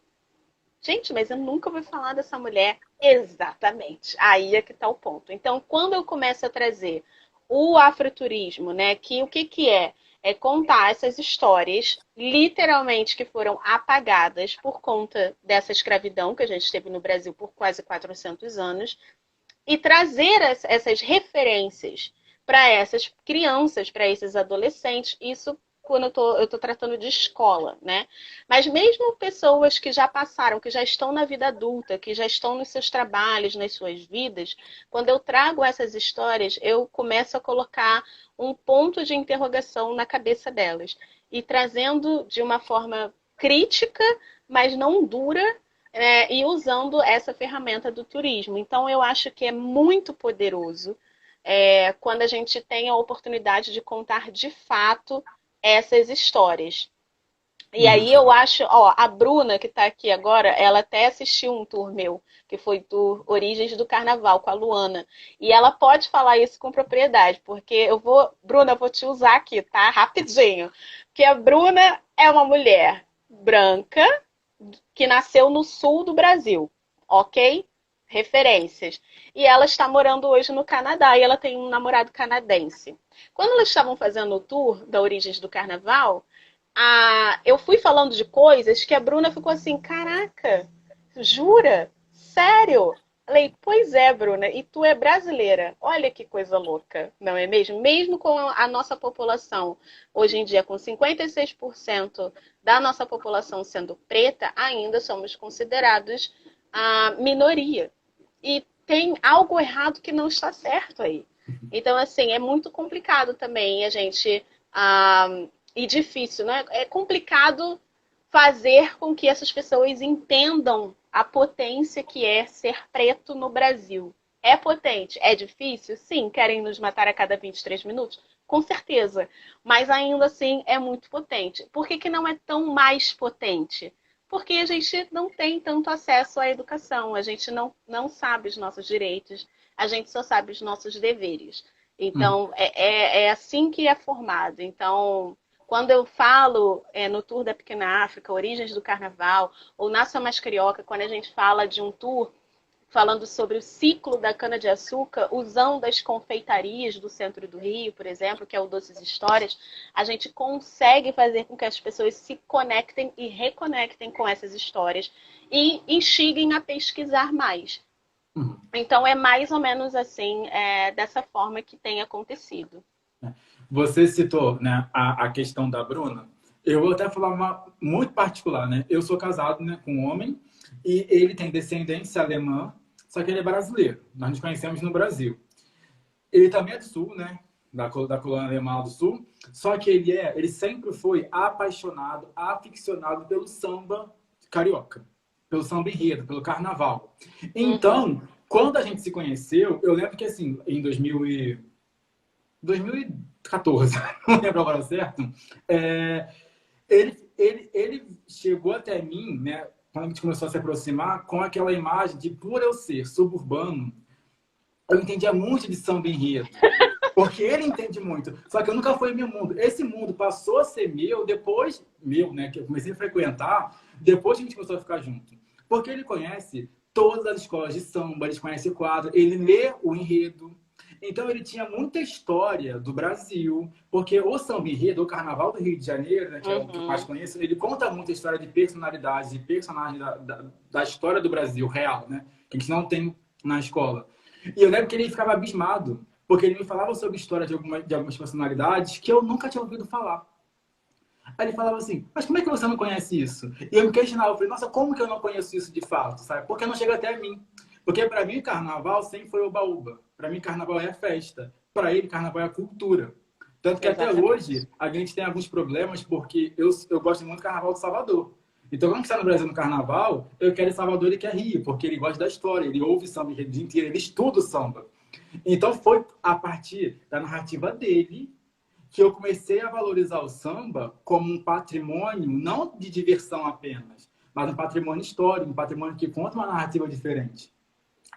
S2: gente, mas eu nunca ouvi falar dessa mulher. Exatamente. Aí é que está o ponto. Então, quando eu começo a trazer o afroturismo, né, que o que é? É contar essas histórias, literalmente, que foram apagadas por conta dessa escravidão que a gente teve no Brasil por quase 400 anos, e trazer essas referências para essas crianças, para esses adolescentes, isso quando eu tô tratando de escola, né? Mas mesmo pessoas que já passaram, que já estão na vida adulta, que já estão nos seus trabalhos, nas suas vidas, quando eu trago essas histórias, eu começo a colocar um ponto de interrogação na cabeça delas. E trazendo de uma forma crítica, mas não dura, e usando essa ferramenta do turismo. Então, eu acho que é muito poderoso quando a gente tem a oportunidade de contar de fato essas histórias. E aí eu acho, ó, a Bruna que está aqui agora, ela até assistiu um tour meu, que foi tour Origens do Carnaval com a Luana. E ela pode falar isso com propriedade, porque Bruna, eu vou te usar aqui, tá? Rapidinho. Porque a Bruna é uma mulher branca que nasceu no sul do Brasil, ok? Referências. E ela está morando hoje no Canadá e ela tem um namorado canadense. Quando elas estavam fazendo o tour da Origens do Carnaval, eu fui falando de coisas que a Bruna ficou assim, caraca, jura? Sério? Falei, pois é, Bruna, e tu é brasileira. Olha que coisa louca, não é mesmo? Mesmo com a nossa população, hoje em dia, com 56% da nossa população sendo preta, ainda somos considerados a minoria. E tem algo errado que não está certo aí. Então, assim, é muito complicado também a gente... e difícil, né? É complicado fazer com que essas pessoas entendam a potência que é ser preto no Brasil. É potente? É difícil? Sim. Querem nos matar a cada 23 minutos? Com certeza. Mas ainda assim é muito potente. Por que não é tão mais potente? Porque a gente não tem tanto acesso à educação, a gente não sabe os nossos direitos, a gente só sabe os nossos deveres. Então, é assim que é formado. Então, quando eu falo no Tour da Pequena África, Origens do Carnaval, ou Na Sua Mais Carioca, quando a gente fala de um tour falando sobre o ciclo da cana-de-açúcar, usando as confeitarias do centro do Rio, por exemplo, que é o Doces Histórias, a gente consegue fazer com que as pessoas se conectem e reconectem com essas histórias e instiguem a pesquisar mais. Então, é mais ou menos assim, dessa forma que tem acontecido.
S1: Você citou, né, a questão da Bruna. Eu vou até falar uma muito particular, né? Eu sou casado, né, com um homem e ele tem descendência alemã, só que ele é brasileiro. Nós nos conhecemos no Brasil. Ele também é do Sul, né? Da colônia alemã do Sul. Só que ele sempre foi apaixonado, aficionado pelo samba carioca, pelo samba enredo, pelo carnaval. Então, quando a gente se conheceu, eu lembro que assim, em 2014, não lembro agora certo, ele chegou até mim, né, quando a gente começou a se aproximar, com aquela imagem de, por eu ser suburbano, eu entendia muito de samba enredo. Porque ele entende muito. Só que eu nunca fui meu mundo. Esse mundo passou a ser meu depois, né, que eu comecei a frequentar, depois que a gente começou a ficar junto. Porque ele conhece todas as escolas de samba, ele conhece o quadro, ele lê o enredo. Então, ele tinha muita história do Brasil, porque o samba enredo, o Carnaval do Rio de Janeiro, né, que é o que eu mais conheço, ele conta muita história de personalidades e personagens da história do Brasil real, né, que a gente não tem na escola. E eu lembro que ele ficava abismado, porque ele me falava sobre a história de algumas personalidades que eu nunca tinha ouvido falar. Aí ele falava assim, mas como é que você não conhece isso? E eu me questionava, eu falei, nossa, como que eu não conheço isso de fato, sabe? Porque não chega até mim. Porque para mim, carnaval sempre foi oba-oba. Para mim, carnaval é a festa. Para ele, carnaval é a cultura. Tanto que até hoje, a gente tem alguns problemas, porque eu gosto muito do carnaval de Salvador. Então, quando a gente está no Brasil no carnaval, eu quero Salvador e quer Rio, porque ele gosta da história, ele ouve samba o dia inteiro, ele estuda o samba. Então, foi a partir da narrativa dele que eu comecei a valorizar o samba como um patrimônio, não de diversão apenas, mas um patrimônio histórico, um patrimônio que conta uma narrativa diferente.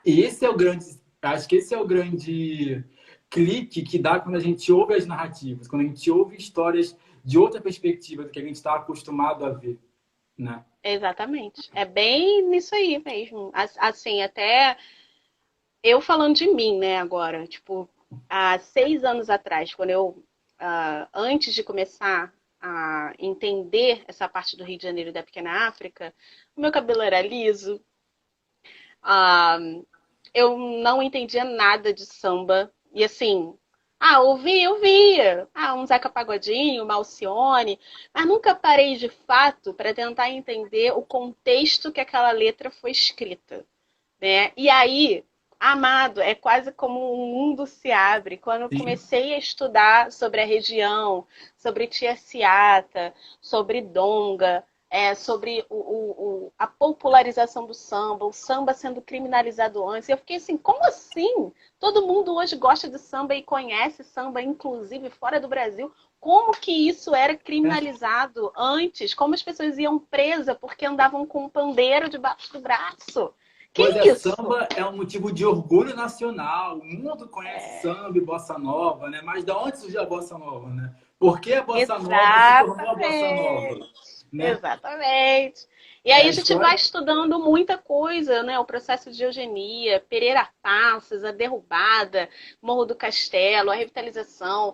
S1: E esse é o grande, acho que esse é o grande clique que dá quando a gente ouve as narrativas, quando a gente ouve histórias de outra perspectiva do que a gente está acostumado a ver, né?
S2: Exatamente. É bem nisso aí mesmo. Assim, até eu falando de mim, né, agora, tipo, há 6 anos atrás, quando eu, antes de começar a entender essa parte do Rio de Janeiro e da Pequena África, o meu cabelo era liso, ah, eu não entendia nada de samba. E assim, eu via. Um Zeca Pagodinho, uma Alcione, mas nunca parei de fato para tentar entender o contexto que aquela letra foi escrita, né? E aí, amado, é quase como um mundo se abre. Quando eu
S1: Sim.
S2: comecei a estudar sobre a região, sobre Tia Ciata, sobre Donga, sobre a popularização do samba, o samba sendo criminalizado antes. Eu fiquei assim, como assim? Todo mundo hoje gosta de samba e conhece samba, inclusive fora do Brasil. Como que isso era criminalizado antes? Como as pessoas iam presas porque andavam com um pandeiro debaixo do braço? Que
S1: Pois é,
S2: isso?
S1: samba é um motivo de orgulho nacional. O mundo conhece samba e bossa nova, né? Mas de onde surgiu a bossa nova, né? Por que a bossa nova se tornou a bossa nova,
S2: Exatamente.
S1: né?
S2: Exatamente. E
S1: É
S2: aí
S1: a
S2: a gente vai
S1: história.
S2: estudando muita coisa, né? O processo de eugenia, Pereira Passos, a derrubada, Morro do Castelo, a revitalização,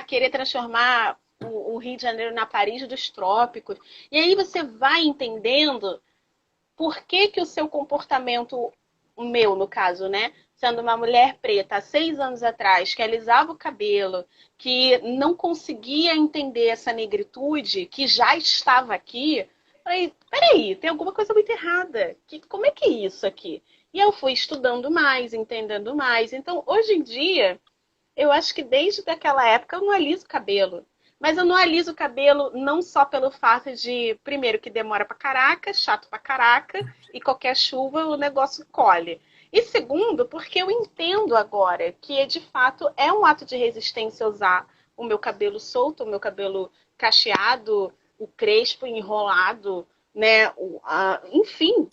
S2: querer transformar o Rio de Janeiro na Paris dos trópicos. E aí você vai entendendo por que que o seu comportamento, o meu no caso, né? Sendo uma mulher preta há 6 anos atrás, que alisava o cabelo, que não conseguia entender essa negritude que já estava aqui, falei, peraí, tem alguma coisa muito errada. Como é que é isso aqui? E eu fui estudando mais, entendendo mais. Então, hoje em dia, eu acho que desde aquela época eu não aliso o cabelo. Mas eu não aliso o cabelo não só pelo fato de, primeiro, que demora pra caraca, chato pra caraca, e qualquer chuva o negócio colhe. E segundo, porque eu entendo agora que de fato é um ato de resistência usar o meu cabelo solto, o meu cabelo cacheado, o crespo enrolado, né? Enfim,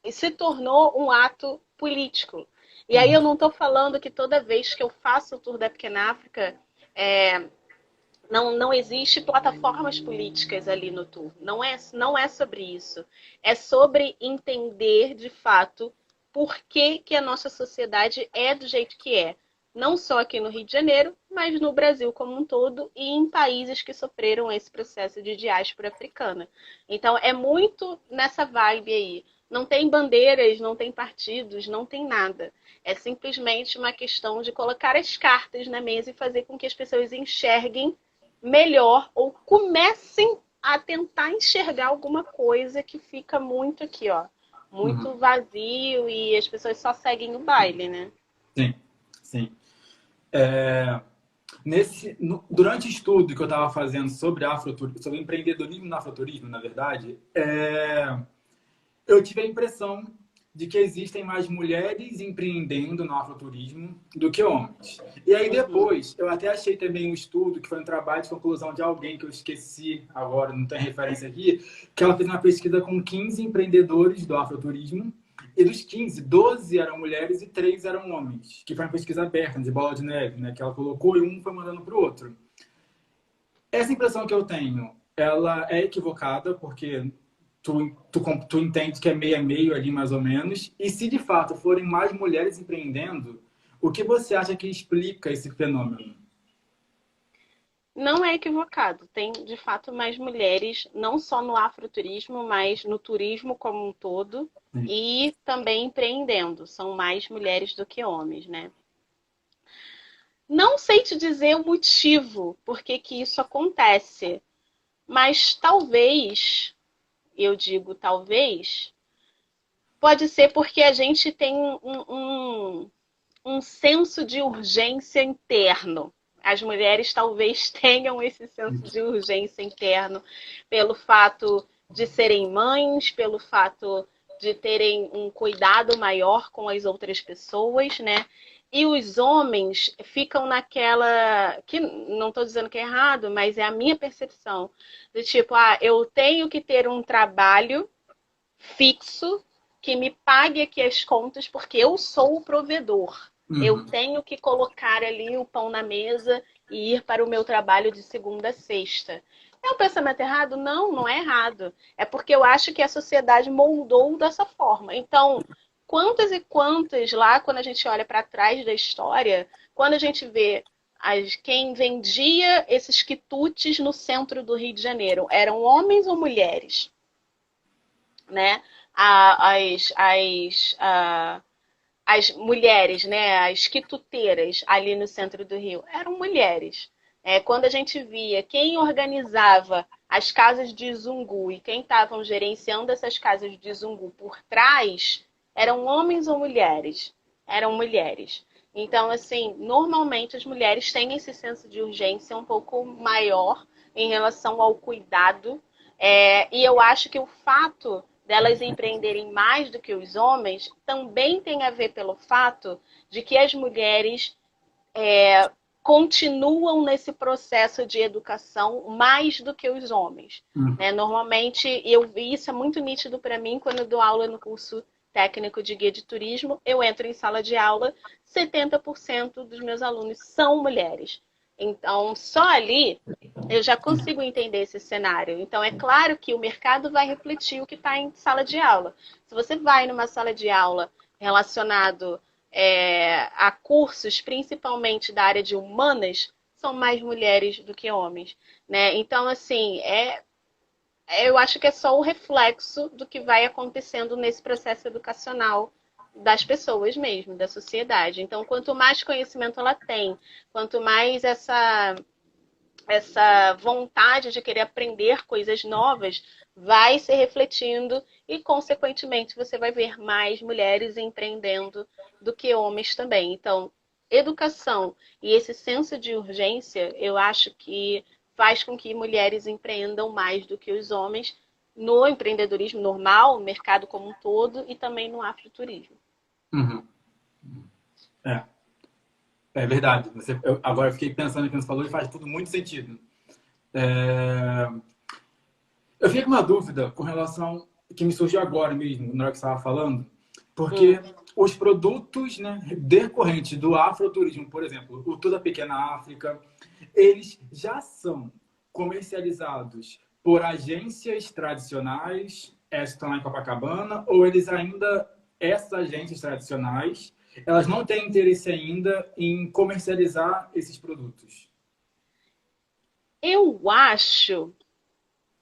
S2: e se tornou um ato político. E aí eu não estou falando que toda vez que eu faço o tour da Pequena África, é, não existe plataformas políticas ali no tour. Não é sobre isso. É sobre entender de fato por que, que a nossa sociedade é do jeito que é. Não só aqui no Rio de Janeiro, mas no Brasil como um todo e em países que sofreram esse processo de diáspora africana. Então é muito nessa vibe aí. Não tem bandeiras, não tem partidos, não tem nada. É simplesmente uma questão de colocar as cartas na mesa e fazer com que as pessoas enxerguem melhor ou comecem a tentar enxergar alguma coisa que fica muito aqui, ó,
S1: Uhum.
S2: muito vazio e as pessoas só seguem o baile, né?
S1: Sim, sim. Durante o estudo que eu estava fazendo sobre afroturismo, sobre empreendedorismo no afroturismo, na verdade, eu tive a impressão de que existem mais mulheres empreendendo no afroturismo do que homens. E aí
S2: Uhum.
S1: depois, eu até achei também um estudo, que foi um trabalho de conclusão de alguém que eu esqueci agora, não tem referência aqui, que ela fez uma pesquisa com 15 empreendedores do afroturismo, e dos 15, 12 eram mulheres e 3 eram homens, que foi uma pesquisa aberta, de bola de neve, né, que ela colocou e um foi mandando para o outro. Essa impressão que eu tenho, ela é equivocada, porque tu entende que é meio a meio ali, mais ou menos. E se de fato forem mais mulheres empreendendo, o que você acha que explica esse fenômeno?
S2: Não é equivocado. Tem, de fato, mais mulheres, não só no afroturismo, mas no turismo como um todo,
S1: Sim.
S2: e também empreendendo. São mais mulheres do que homens, né? Não sei te dizer o motivo por que que isso acontece, mas talvez, eu digo talvez, pode ser porque a gente tem um senso de urgência interno. As mulheres talvez tenham esse senso de urgência interno pelo fato de serem mães, pelo fato de terem um cuidado maior com as outras pessoas, né? E os homens ficam naquela, que não estou dizendo que é errado, mas é a minha percepção, do tipo, eu tenho que ter um trabalho fixo que me pague aqui as contas, porque eu sou o provedor. Eu
S1: Uhum.
S2: tenho que colocar ali o pão na mesa e ir para o meu trabalho de segunda a sexta. É um pensamento errado? Não, não é errado. É porque eu acho que a sociedade moldou dessa forma. Então, quantas e quantas lá, quando a gente olha para trás da história, quando a gente vê quem vendia esses quitutes no centro do Rio de Janeiro, eram homens ou mulheres? Né? As mulheres, né? As quituteiras ali no centro do Rio, eram mulheres. Quando a gente via quem organizava as casas de Zungu e quem estavam gerenciando essas casas de Zungu por trás, eram homens ou mulheres? Eram mulheres. Então, assim, normalmente as mulheres têm esse senso de urgência um pouco maior em relação ao cuidado. E eu acho que o fato delas empreenderem mais do que os homens também tem a ver pelo fato de que as mulheres continuam nesse processo de educação mais do que os homens.
S1: Uhum.
S2: Né? Normalmente, eu vi isso é muito nítido para mim quando eu dou aula no curso técnico de guia de turismo. Eu entro em sala de aula, 70% dos meus alunos são mulheres. Então, só ali eu já consigo entender esse cenário. Então, é claro que o mercado vai refletir o que está em sala de aula. Se você vai numa sala de aula relacionado a cursos, principalmente da área de humanas, são mais mulheres do que homens. Né? Então, assim, eu acho que é só o reflexo do que vai acontecendo nesse processo educacional das pessoas mesmo, da sociedade. Então, quanto mais conhecimento ela tem, quanto mais essa vontade de querer aprender coisas novas vai se refletindo e, consequentemente, você vai ver mais mulheres empreendendo do que homens também. Então, educação e esse senso de urgência, eu acho que faz com que mulheres empreendam mais do que os homens no empreendedorismo normal, no mercado como um todo e também no afroturismo.
S1: Uhum. É, é verdade. Agora eu fiquei pensando no que você falou e faz tudo muito sentido. É, eu fiquei com uma dúvida com relação que me surgiu agora mesmo, na hora que você estava falando, porque os produtos, né, decorrentes do afroturismo, por exemplo, o Toda Pequena África, eles já são comercializados por agências tradicionais, essas estão lá em Copacabana, ou eles ainda, essas agências tradicionais, elas não têm interesse ainda em comercializar esses produtos?
S2: Eu acho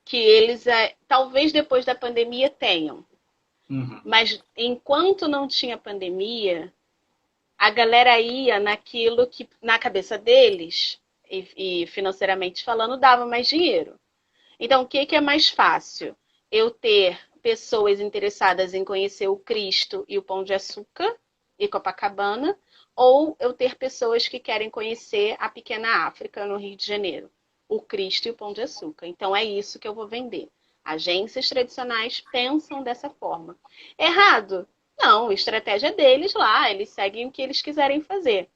S2: que eles, talvez depois da pandemia, tenham.
S1: Uhum.
S2: Mas enquanto não tinha pandemia, a galera ia naquilo que, na cabeça deles, e financeiramente falando, dava mais dinheiro. Então, o que, que é mais fácil? Eu ter pessoas interessadas em conhecer o Cristo e o Pão de Açúcar e Copacabana, ou eu ter pessoas que querem conhecer a pequena África no Rio de Janeiro, o Cristo e o Pão de Açúcar. Então, é isso que eu vou vender. Agências tradicionais pensam dessa forma. Errado? Não, a estratégia deles lá, eles seguem o que eles quiserem fazer.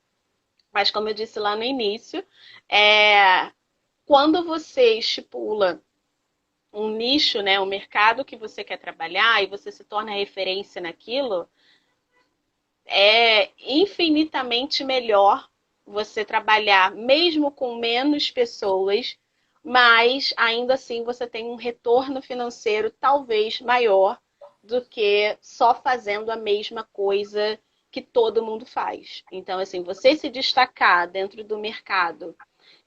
S2: Mas, como eu disse lá no início, quando você estipula um nicho, né, um mercado que você quer trabalhar e você se torna referência naquilo, é infinitamente melhor você trabalhar mesmo com menos pessoas, mas ainda assim você tem um retorno financeiro talvez maior do que só fazendo a mesma coisa que todo mundo faz. Então, assim, você se destacar dentro do mercado,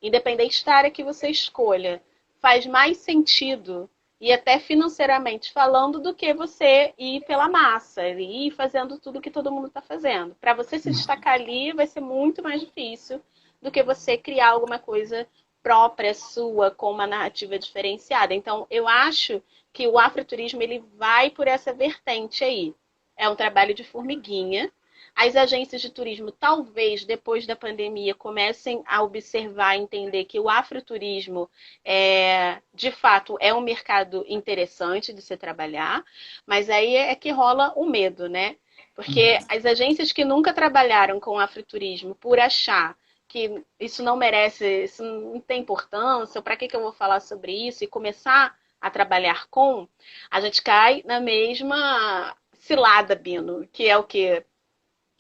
S2: independente da área que você escolha, faz mais sentido e até financeiramente falando do que você ir pela massa, ir fazendo tudo que todo mundo está fazendo. Para você se destacar ali vai ser muito mais difícil do que você criar alguma coisa própria sua com uma narrativa diferenciada. Então, eu acho que o afroturismo ele vai por essa vertente aí. É um trabalho de formiguinha. As agências de turismo, talvez depois da pandemia, comecem a observar, entender que o afroturismo, de fato, é um mercado interessante de se trabalhar, mas aí é que rola o medo, né? Porque as agências que nunca trabalharam com afroturismo por achar que isso não merece, isso não tem importância, para que eu vou falar sobre isso e começar a trabalhar com, a gente cai na mesma cilada, Bino, que é o quê?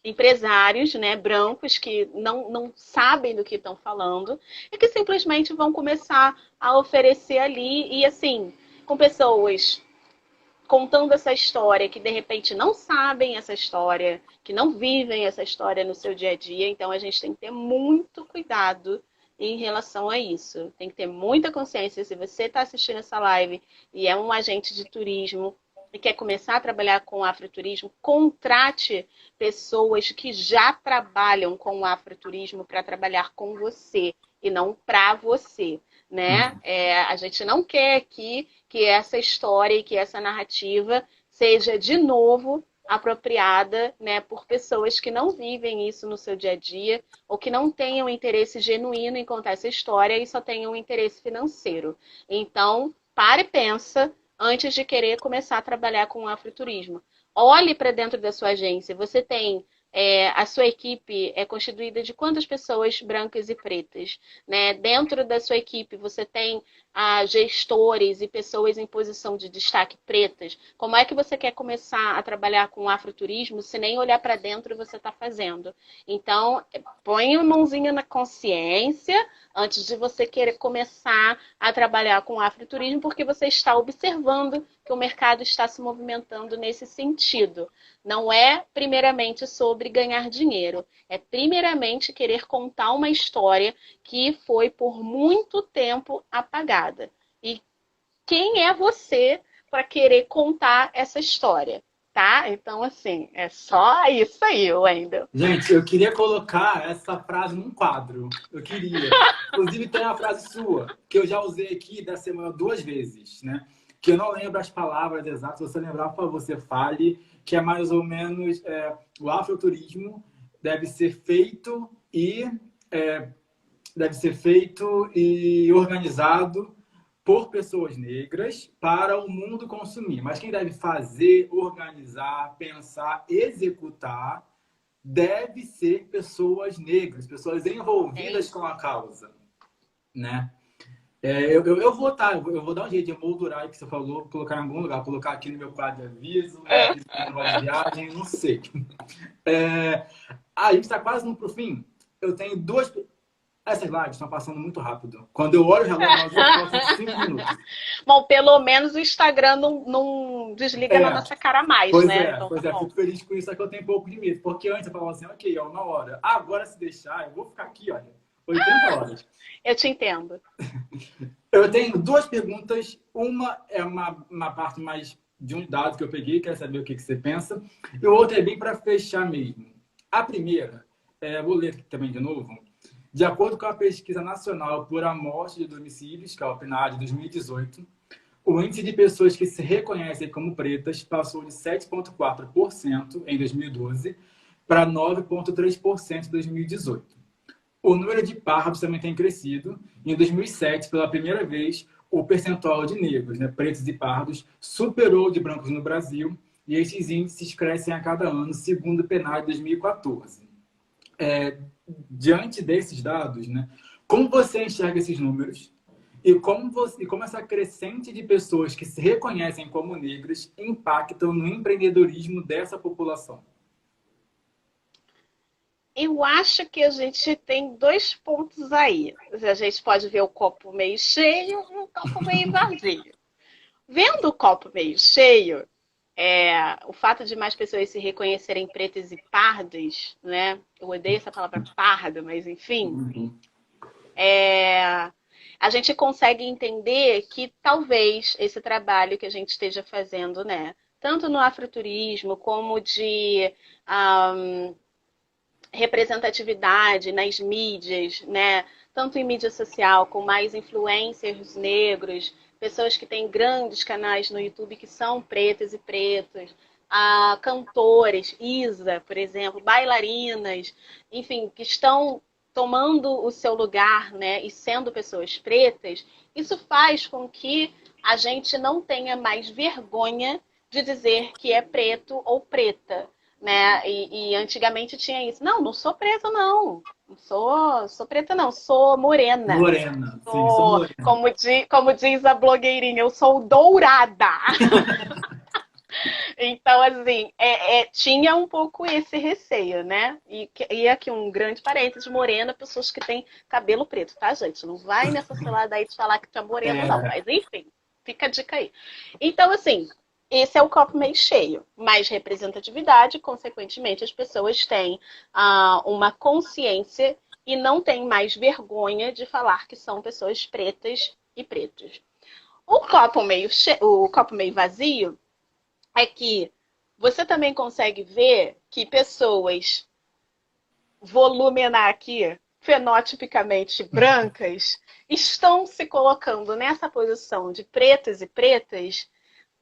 S2: Empresários, né, brancos que não sabem do que estão falando e que simplesmente vão começar a oferecer ali e assim, com pessoas contando essa história que de repente não sabem essa história, que não vivem essa história no seu dia a dia. Então a gente tem que ter muito cuidado em relação a isso. Tem que ter muita consciência. Se você está assistindo essa live e é um agente de turismo e quer começar a trabalhar com afroturismo, contrate pessoas que já trabalham com afroturismo para trabalhar com você e não para você. Né? A gente não quer aqui que essa história e que essa narrativa seja de novo apropriada, né, por pessoas que não vivem isso no seu dia a dia ou que não tenham interesse genuíno em contar essa história e só tenham interesse financeiro. Então, pare e pensa antes de querer começar a trabalhar com o afroturismo. Olhe para dentro da sua agência. Você tem a sua equipe é constituída de quantas pessoas brancas e pretas, né? Dentro da sua equipe você tem gestores e pessoas em posição de destaque pretas. Como é que você quer começar a trabalhar com afroturismo se nem olhar para dentro você está fazendo? Então, põe a mãozinha na consciência antes de você querer começar a trabalhar com afroturismo, porque você está observando que o mercado está se movimentando nesse sentido. Não é primeiramente sobre ganhar dinheiro, é primeiramente querer contar uma história que foi por muito tempo apagada. E quem é você para querer contar essa história, tá? Então, assim, é só isso aí, Wendel.
S1: Gente, eu queria colocar essa frase num quadro. Eu queria. Inclusive, tem uma frase sua, que eu já usei aqui da semana 2 vezes, né? Que eu não lembro as palavras exatas. Se você lembrar, por favor, você fale. Que é mais ou menos o afroturismo deve ser feito e organizado por pessoas negras para o mundo consumir. Mas quem deve fazer, organizar, pensar, executar deve ser pessoas negras, pessoas envolvidas com a causa, né? Eu vou dar um jeito de moldurar o que você falou, colocar em algum lugar, colocar aqui no meu quadro de aviso, de viagem, não sei. A gente está quase no pro fim. Eu tenho duas. Essas lives estão passando muito rápido. Quando eu olho o relógio, faltam 5 minutos.
S2: Bom, pelo menos o Instagram não desliga na nossa cara mais,
S1: pois
S2: né?
S1: Então, pois tá fico feliz com isso, só que eu tenho um pouco de medo. Porque antes eu falava assim, ok, 1 hora. Agora, se deixar, eu vou ficar aqui, olha, 80 horas.
S2: Eu te entendo.
S1: Eu tenho 2 perguntas. Uma é uma parte mais de um dado que eu peguei, quero saber o que você pensa. E o outro é bem para fechar mesmo. A primeira, vou ler aqui também de novo. De acordo com a Pesquisa Nacional por Amostra de Domicílios, que é o PNAD 2018, o índice de pessoas que se reconhecem como pretas passou de 7,4% em 2012 para 9,3% em 2018. O número de pardos também tem crescido. Em 2007, pela primeira vez, o percentual de negros, né, pretos e pardos, superou o de brancos no Brasil, e esses índices crescem a cada ano, segundo o PNAD de 2014. Diante desses dados, né, como você enxerga esses números e como essa crescente de pessoas que se reconhecem como negras impactam no empreendedorismo dessa população?
S2: Eu acho que a gente tem 2 pontos aí. A gente pode ver o copo meio cheio e o copo meio vazio. Vendo o copo meio cheio, o fato de mais pessoas se reconhecerem pretas e pardas, né? Eu odeio essa palavra pardo, mas enfim. A gente consegue entender que talvez esse trabalho que a gente esteja fazendo, né? Tanto no afroturismo como de representatividade nas mídias, né? Tanto em mídia social, com mais influencers negros, pessoas que têm grandes canais no YouTube que são pretas e pretos, cantores, Isa, por exemplo, bailarinas, enfim, que estão tomando o seu lugar, né, e sendo pessoas pretas, isso faz com que a gente não tenha mais vergonha de dizer que é preto ou preta. né? E antigamente tinha isso. Não, não sou preta, não. Não sou preta, não. Sou morena.
S1: Morena, sim, sou morena.
S2: Como diz a blogueirinha, eu sou dourada. Então, assim, tinha um pouco esse receio, né? E aqui um grande parênteses, morena, pessoas que têm cabelo preto, tá, gente? Não vai nessa cilada aí de falar que tu é moreno, não.
S1: É,
S2: Mas, enfim, fica a dica aí. Então, assim, esse é o copo meio cheio. Mais representatividade, consequentemente, as pessoas têm uma consciência e não têm mais vergonha de falar que são pessoas pretas e pretos. O copo meio vazio é que você também consegue ver que pessoas voluminar aqui, fenotipicamente brancas, estão se colocando nessa posição de pretas e pretas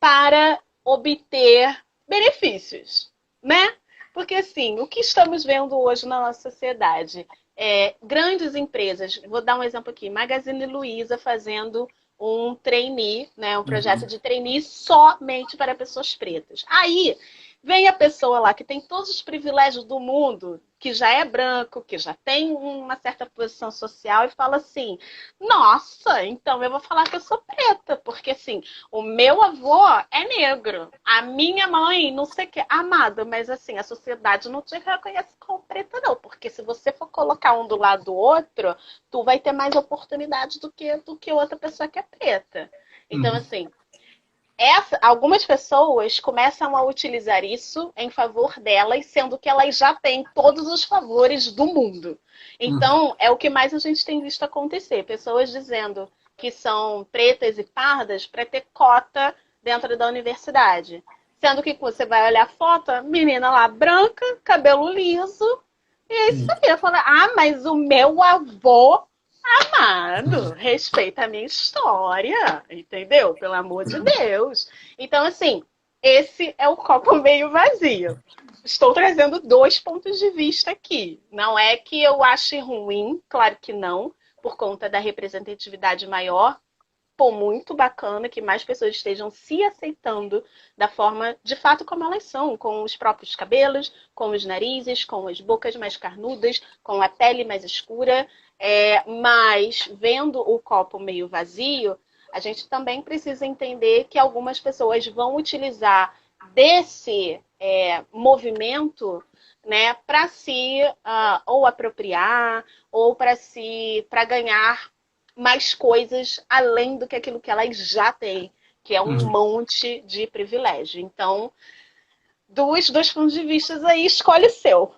S2: para obter benefícios, né? Porque assim, o que estamos vendo hoje na nossa sociedade é grandes empresas, vou dar um exemplo aqui, Magazine Luiza fazendo um trainee, né, um projeto
S1: uhum.
S2: de trainee somente para pessoas pretas. Aí vem a pessoa lá que tem todos os privilégios do mundo, que já é branco, que já tem uma certa posição social e fala assim: nossa, então eu vou falar que eu sou preta, porque assim, o meu avô é negro, a minha mãe, não sei o que, amada, mas assim, a sociedade não te reconhece como preta, não, porque se você for colocar um do lado do outro, tu vai ter mais oportunidades do que outra pessoa que é preta. Então,
S1: Uhum.
S2: assim, algumas pessoas começam a utilizar isso em favor delas, sendo que elas já têm todos os favores do mundo.
S1: Uhum.
S2: Então, é o que mais a gente tem visto acontecer. Pessoas dizendo que são pretas e pardas para ter cota dentro da universidade. Sendo que você vai olhar a foto, menina lá branca, cabelo liso, e é isso
S1: Sim.
S2: aí. Eu falo, mas o meu avô amado, respeita a minha história, entendeu? Pelo amor de Deus. Então, assim, esse é o copo meio vazio. Estou trazendo dois pontos de vista aqui. Não é que eu ache ruim, claro que não, por conta da representatividade maior. Pô, muito bacana que mais pessoas estejam se aceitando da forma de fato como elas são, com os próprios cabelos, com os narizes, com as bocas mais carnudas, com a pele mais escura. Mas vendo o copo meio vazio, a gente também precisa entender que algumas pessoas vão utilizar desse movimento, né, para se ou apropriar ou para ganhar mais coisas além do que aquilo que elas já têm, que é um
S1: Uhum.
S2: monte de privilégio. Então, dos dois pontos de vista aí, escolhe o seu.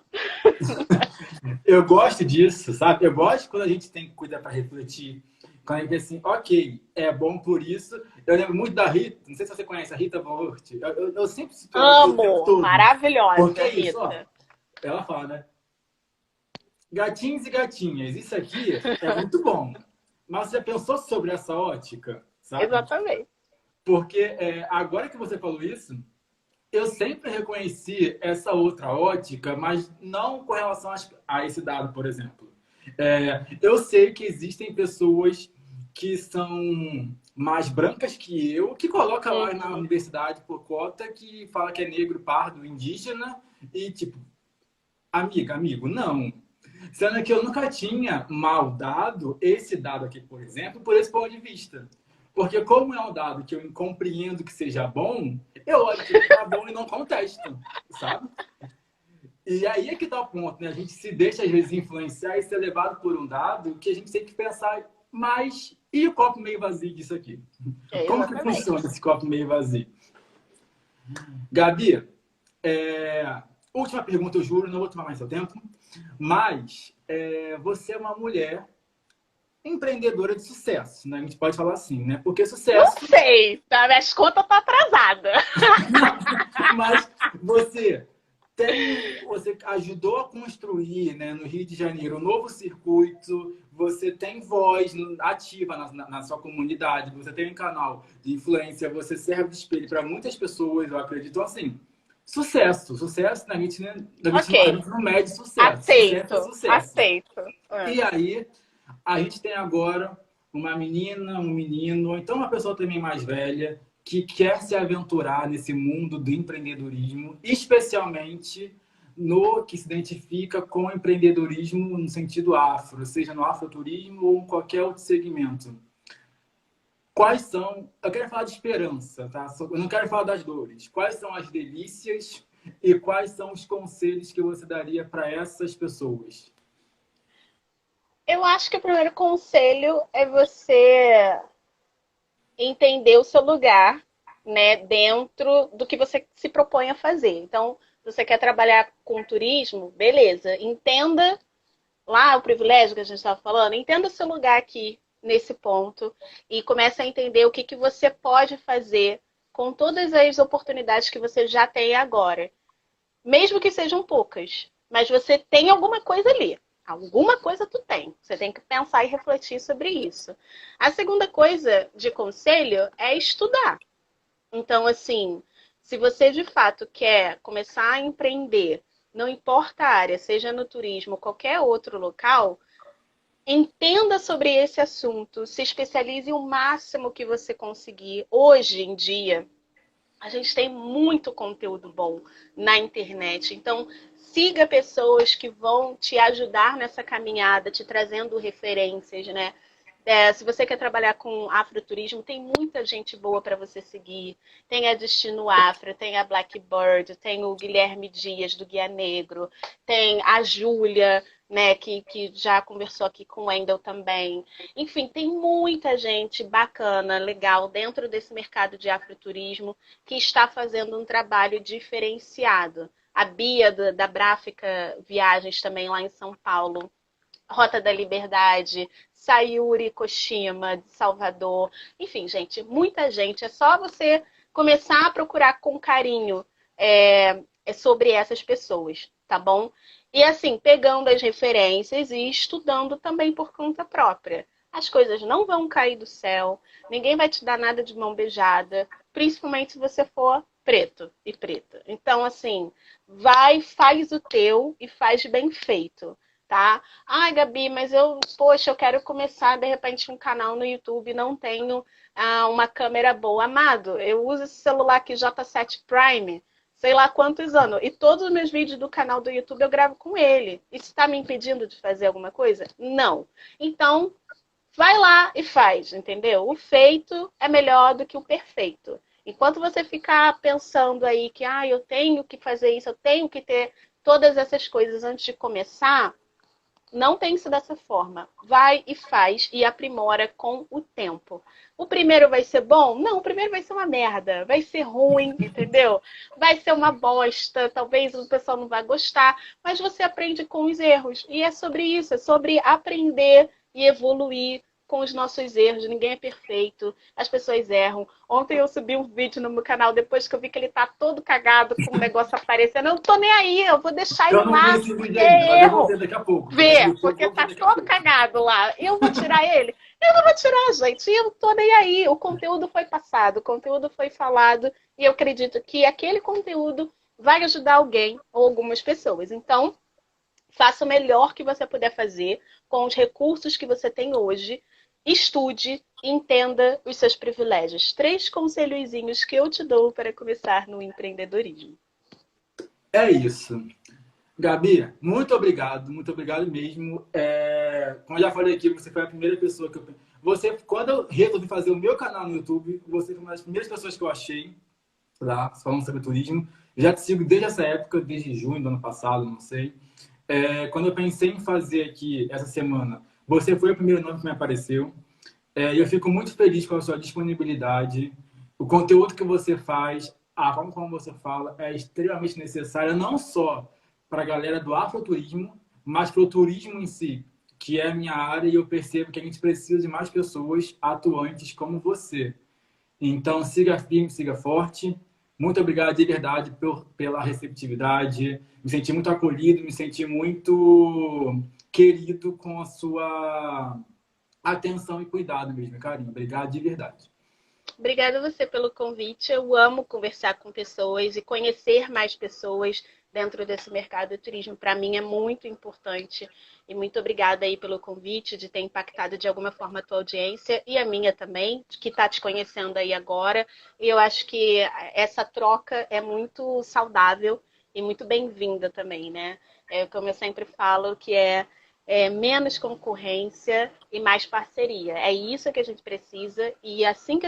S1: Eu gosto disso, sabe? Eu gosto quando a gente tem que cuidar para refletir. Quando a gente pensa assim, ok, é bom por isso. Eu lembro muito da Rita, não sei se você conhece a Rita Von Hunt. Eu sempre cito ela aqui o tempo
S2: Amo,
S1: todo. Porque
S2: maravilhosa,
S1: é isso, ó.
S2: Rita.
S1: Ela fala, né? Gatinhos e gatinhas, isso aqui é muito bom. Mas você já pensou sobre essa ótica, sabe?
S2: Exatamente.
S1: Porque agora que você falou isso, eu sempre reconheci essa outra ótica, mas não com relação a esse dado, por exemplo. Eu sei que existem pessoas que são mais brancas que eu, que coloca lá na
S2: Uhum.
S1: universidade por cota, que fala que é negro, pardo, indígena, e tipo, amigo, não. Sendo que eu nunca tinha mal dado esse dado aqui, por exemplo, por esse ponto de vista. Porque como é um dado que eu compreendo que seja bom, eu olho que ele tá bom e não contesto, sabe? E aí é que tá o ponto, né? A gente se deixa, às vezes, influenciar e ser levado por um dado que a gente tem que pensar mais. E o copo meio vazio disso aqui? Como que funciona
S2: Exatamente.
S1: esse copo meio vazio? Gabi, última pergunta, eu juro, não vou tomar mais seu tempo. Mas você é uma mulher empreendedora de sucesso, né? A gente pode falar assim, né? Porque
S2: Não
S1: sucesso.
S2: sei, tá? Minhas contas tá atrasada.
S1: Mas você ajudou a construir, né, no Rio de Janeiro um novo circuito, você tem voz ativa na sua comunidade, você tem um canal de influência, você serve de espelho para muitas pessoas, eu acredito. Então, assim, sucesso, né? A
S2: Ok,
S1: gente não mede sucesso. Sucesso é
S2: aceito,
S1: sucesso.
S2: aceito.
S1: E aí, a gente tem agora uma menina, um menino, ou então uma pessoa também mais velha, que quer se aventurar nesse mundo do empreendedorismo, especialmente no que se identifica com empreendedorismo no sentido afro, seja no afroturismo ou em qualquer outro segmento. Quais são... Eu quero falar de esperança, tá? Eu não quero falar das dores. Quais são as delícias e quais são os conselhos que você daria para essas pessoas?
S2: Eu acho que o primeiro conselho é você entender o seu lugar, né, dentro do que você se propõe a fazer. Então, se você quer trabalhar com turismo, beleza, entenda lá o privilégio que a gente estava falando, entenda o seu lugar aqui nesse ponto e comece a entender o que, que você pode fazer com todas as oportunidades que você já tem agora. Mesmo que sejam poucas, mas você tem alguma coisa ali. Alguma coisa tu tem. Você tem que pensar e refletir sobre isso. A segunda coisa de conselho é estudar. Então, assim, se você de fato quer começar a empreender, não importa a área, seja no turismo ou qualquer outro local, entenda sobre esse assunto, se especialize o máximo que você conseguir. Hoje em dia, a gente tem muito conteúdo bom na internet. Então, siga pessoas que vão te ajudar nessa caminhada, te trazendo referências, né? Se você quer trabalhar com afroturismo, tem muita gente boa para você seguir. Tem a Destino Afro, tem a Blackbird, tem o Guilherme Dias, do Guia Negro, tem a Júlia, né, que já conversou aqui com o Wendel também. Enfim, tem muita gente bacana, legal, dentro desse mercado de afroturismo que está fazendo um trabalho diferenciado. A Bia, da Bráfica Viagens, também lá em São Paulo. Rota da Liberdade, Sayuri Koshima, de Salvador. Enfim, gente, muita gente. É só você começar a procurar com carinho sobre essas pessoas, tá bom? E assim, pegando as referências e estudando também por conta própria. As coisas não vão cair do céu, ninguém vai te dar nada de mão beijada, principalmente se você for preto e preta. Então, assim, vai, faz o teu e faz bem feito, tá? Ai, Gabi, mas poxa, eu quero começar de repente um canal no YouTube, não tenho uma câmera boa. Amado, eu uso esse celular aqui J7 Prime, sei lá quantos anos, e todos os meus vídeos do canal do YouTube eu gravo com ele. Isso está me impedindo de fazer alguma coisa? Não. Então, vai lá e faz, entendeu? O feito é melhor do que o perfeito. Enquanto você ficar pensando aí que eu tenho que fazer isso, eu tenho que ter todas essas coisas antes de começar, não pense dessa forma. Vai e faz e aprimora com o tempo. O primeiro vai ser bom? Não, o primeiro vai ser uma merda. Vai ser ruim, entendeu? Vai ser uma bosta. Talvez o pessoal não vá gostar. Mas você aprende com os erros. E é sobre isso. É sobre aprender e evoluir com os nossos erros. Ninguém é perfeito. As pessoas erram. Ontem eu subi um vídeo no meu canal depois que eu vi que ele tá todo cagado com o negócio aparecendo. Eu não tô nem aí. Eu vou deixar ele
S1: Eu não vi
S2: lá.
S1: esse vídeo ainda,
S2: É
S1: mas eu vou
S2: erro.
S1: ver daqui a pouco.
S2: Vê, porque tá todo cagado lá. Eu vou tirar ele? Eu não vou tirar, gente. Eu tô nem aí. O conteúdo foi passado, o conteúdo foi falado, e eu acredito que aquele conteúdo vai ajudar alguém ou algumas pessoas. Então, faça o melhor que você puder fazer com os recursos que você tem hoje. Estude, entenda os seus privilégios. 3 conselhozinhos que eu te dou para começar no empreendedorismo.
S1: É isso. Gabi, muito obrigado mesmo. Como eu já falei aqui, você foi a primeira pessoa que eu... Quando eu resolvi fazer o meu canal no YouTube, você foi uma das primeiras pessoas que eu achei lá, falando sobre turismo. Eu já te sigo desde essa época, desde junho do ano passado, não sei. Quando eu pensei em fazer aqui essa semana, você foi o primeiro nome que me apareceu. E eu fico muito feliz com a sua disponibilidade. O conteúdo que você faz, a forma como você fala, é extremamente necessária, não só para a galera do afroturismo, mas para o turismo em si, que é a minha área, e eu percebo que a gente precisa de mais pessoas atuantes como você. Então, siga firme, siga forte. Muito obrigado de verdade pela receptividade. Me senti muito acolhido, me senti muito querido com a sua atenção e cuidado mesmo, carinho. Obrigado de verdade.
S2: Obrigada a você pelo convite. Eu amo conversar com pessoas e conhecer mais pessoas, dentro desse mercado do turismo. Para mim é muito importante e muito obrigada aí pelo convite, de ter impactado de alguma forma a tua audiência e a minha também, que está te conhecendo aí agora. E eu acho que essa troca é muito saudável e muito bem-vinda também, né? Como eu sempre falo, que é menos concorrência e mais parceria. É isso que a gente precisa. E assim que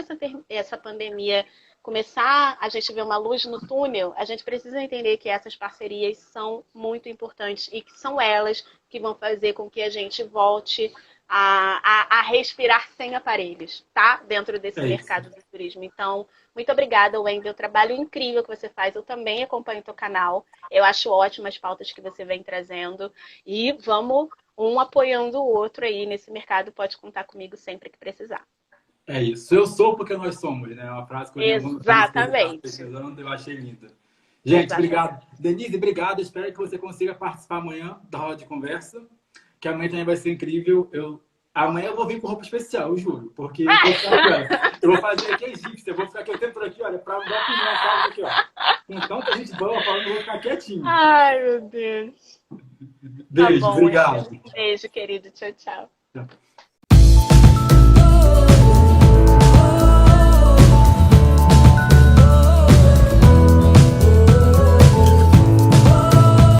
S2: essa pandemia começar, a gente ver uma luz no túnel, a gente precisa entender que essas parcerias são muito importantes e que são elas que vão fazer com que a gente volte a respirar sem aparelhos, tá? Dentro desse
S1: É isso.
S2: mercado do turismo. Então, muito obrigada, Wendel. O trabalho incrível que você faz. Eu também acompanho o teu canal. Eu acho ótimas as pautas que você vem trazendo. E vamos um apoiando o outro aí nesse mercado. Pode contar comigo sempre que precisar.
S1: É isso. Eu sou porque nós somos, né? É uma frase que eu li em algum lugar que eu estava
S2: Exatamente.
S1: pesquisando, eu achei linda. Gente,
S2: Exatamente.
S1: obrigado. Denise, obrigado. Espero que você consiga participar amanhã da roda de conversa, que amanhã também vai ser incrível. Amanhã eu vou vir com roupa especial, eu juro, porque eu vou ficar aqui, olha, eu vou fazer aqui egípcia, eu vou ficar aqui o tempo por aqui, olha, para não dar opinião, sabe, aqui, ó. Com tanta gente boa falando, eu vou ficar quietinho.
S2: Ai, meu Deus. Tá
S1: Beijo,
S2: bom, Wendel.
S1: obrigado.
S2: Beijo, querido. Tchau, tchau.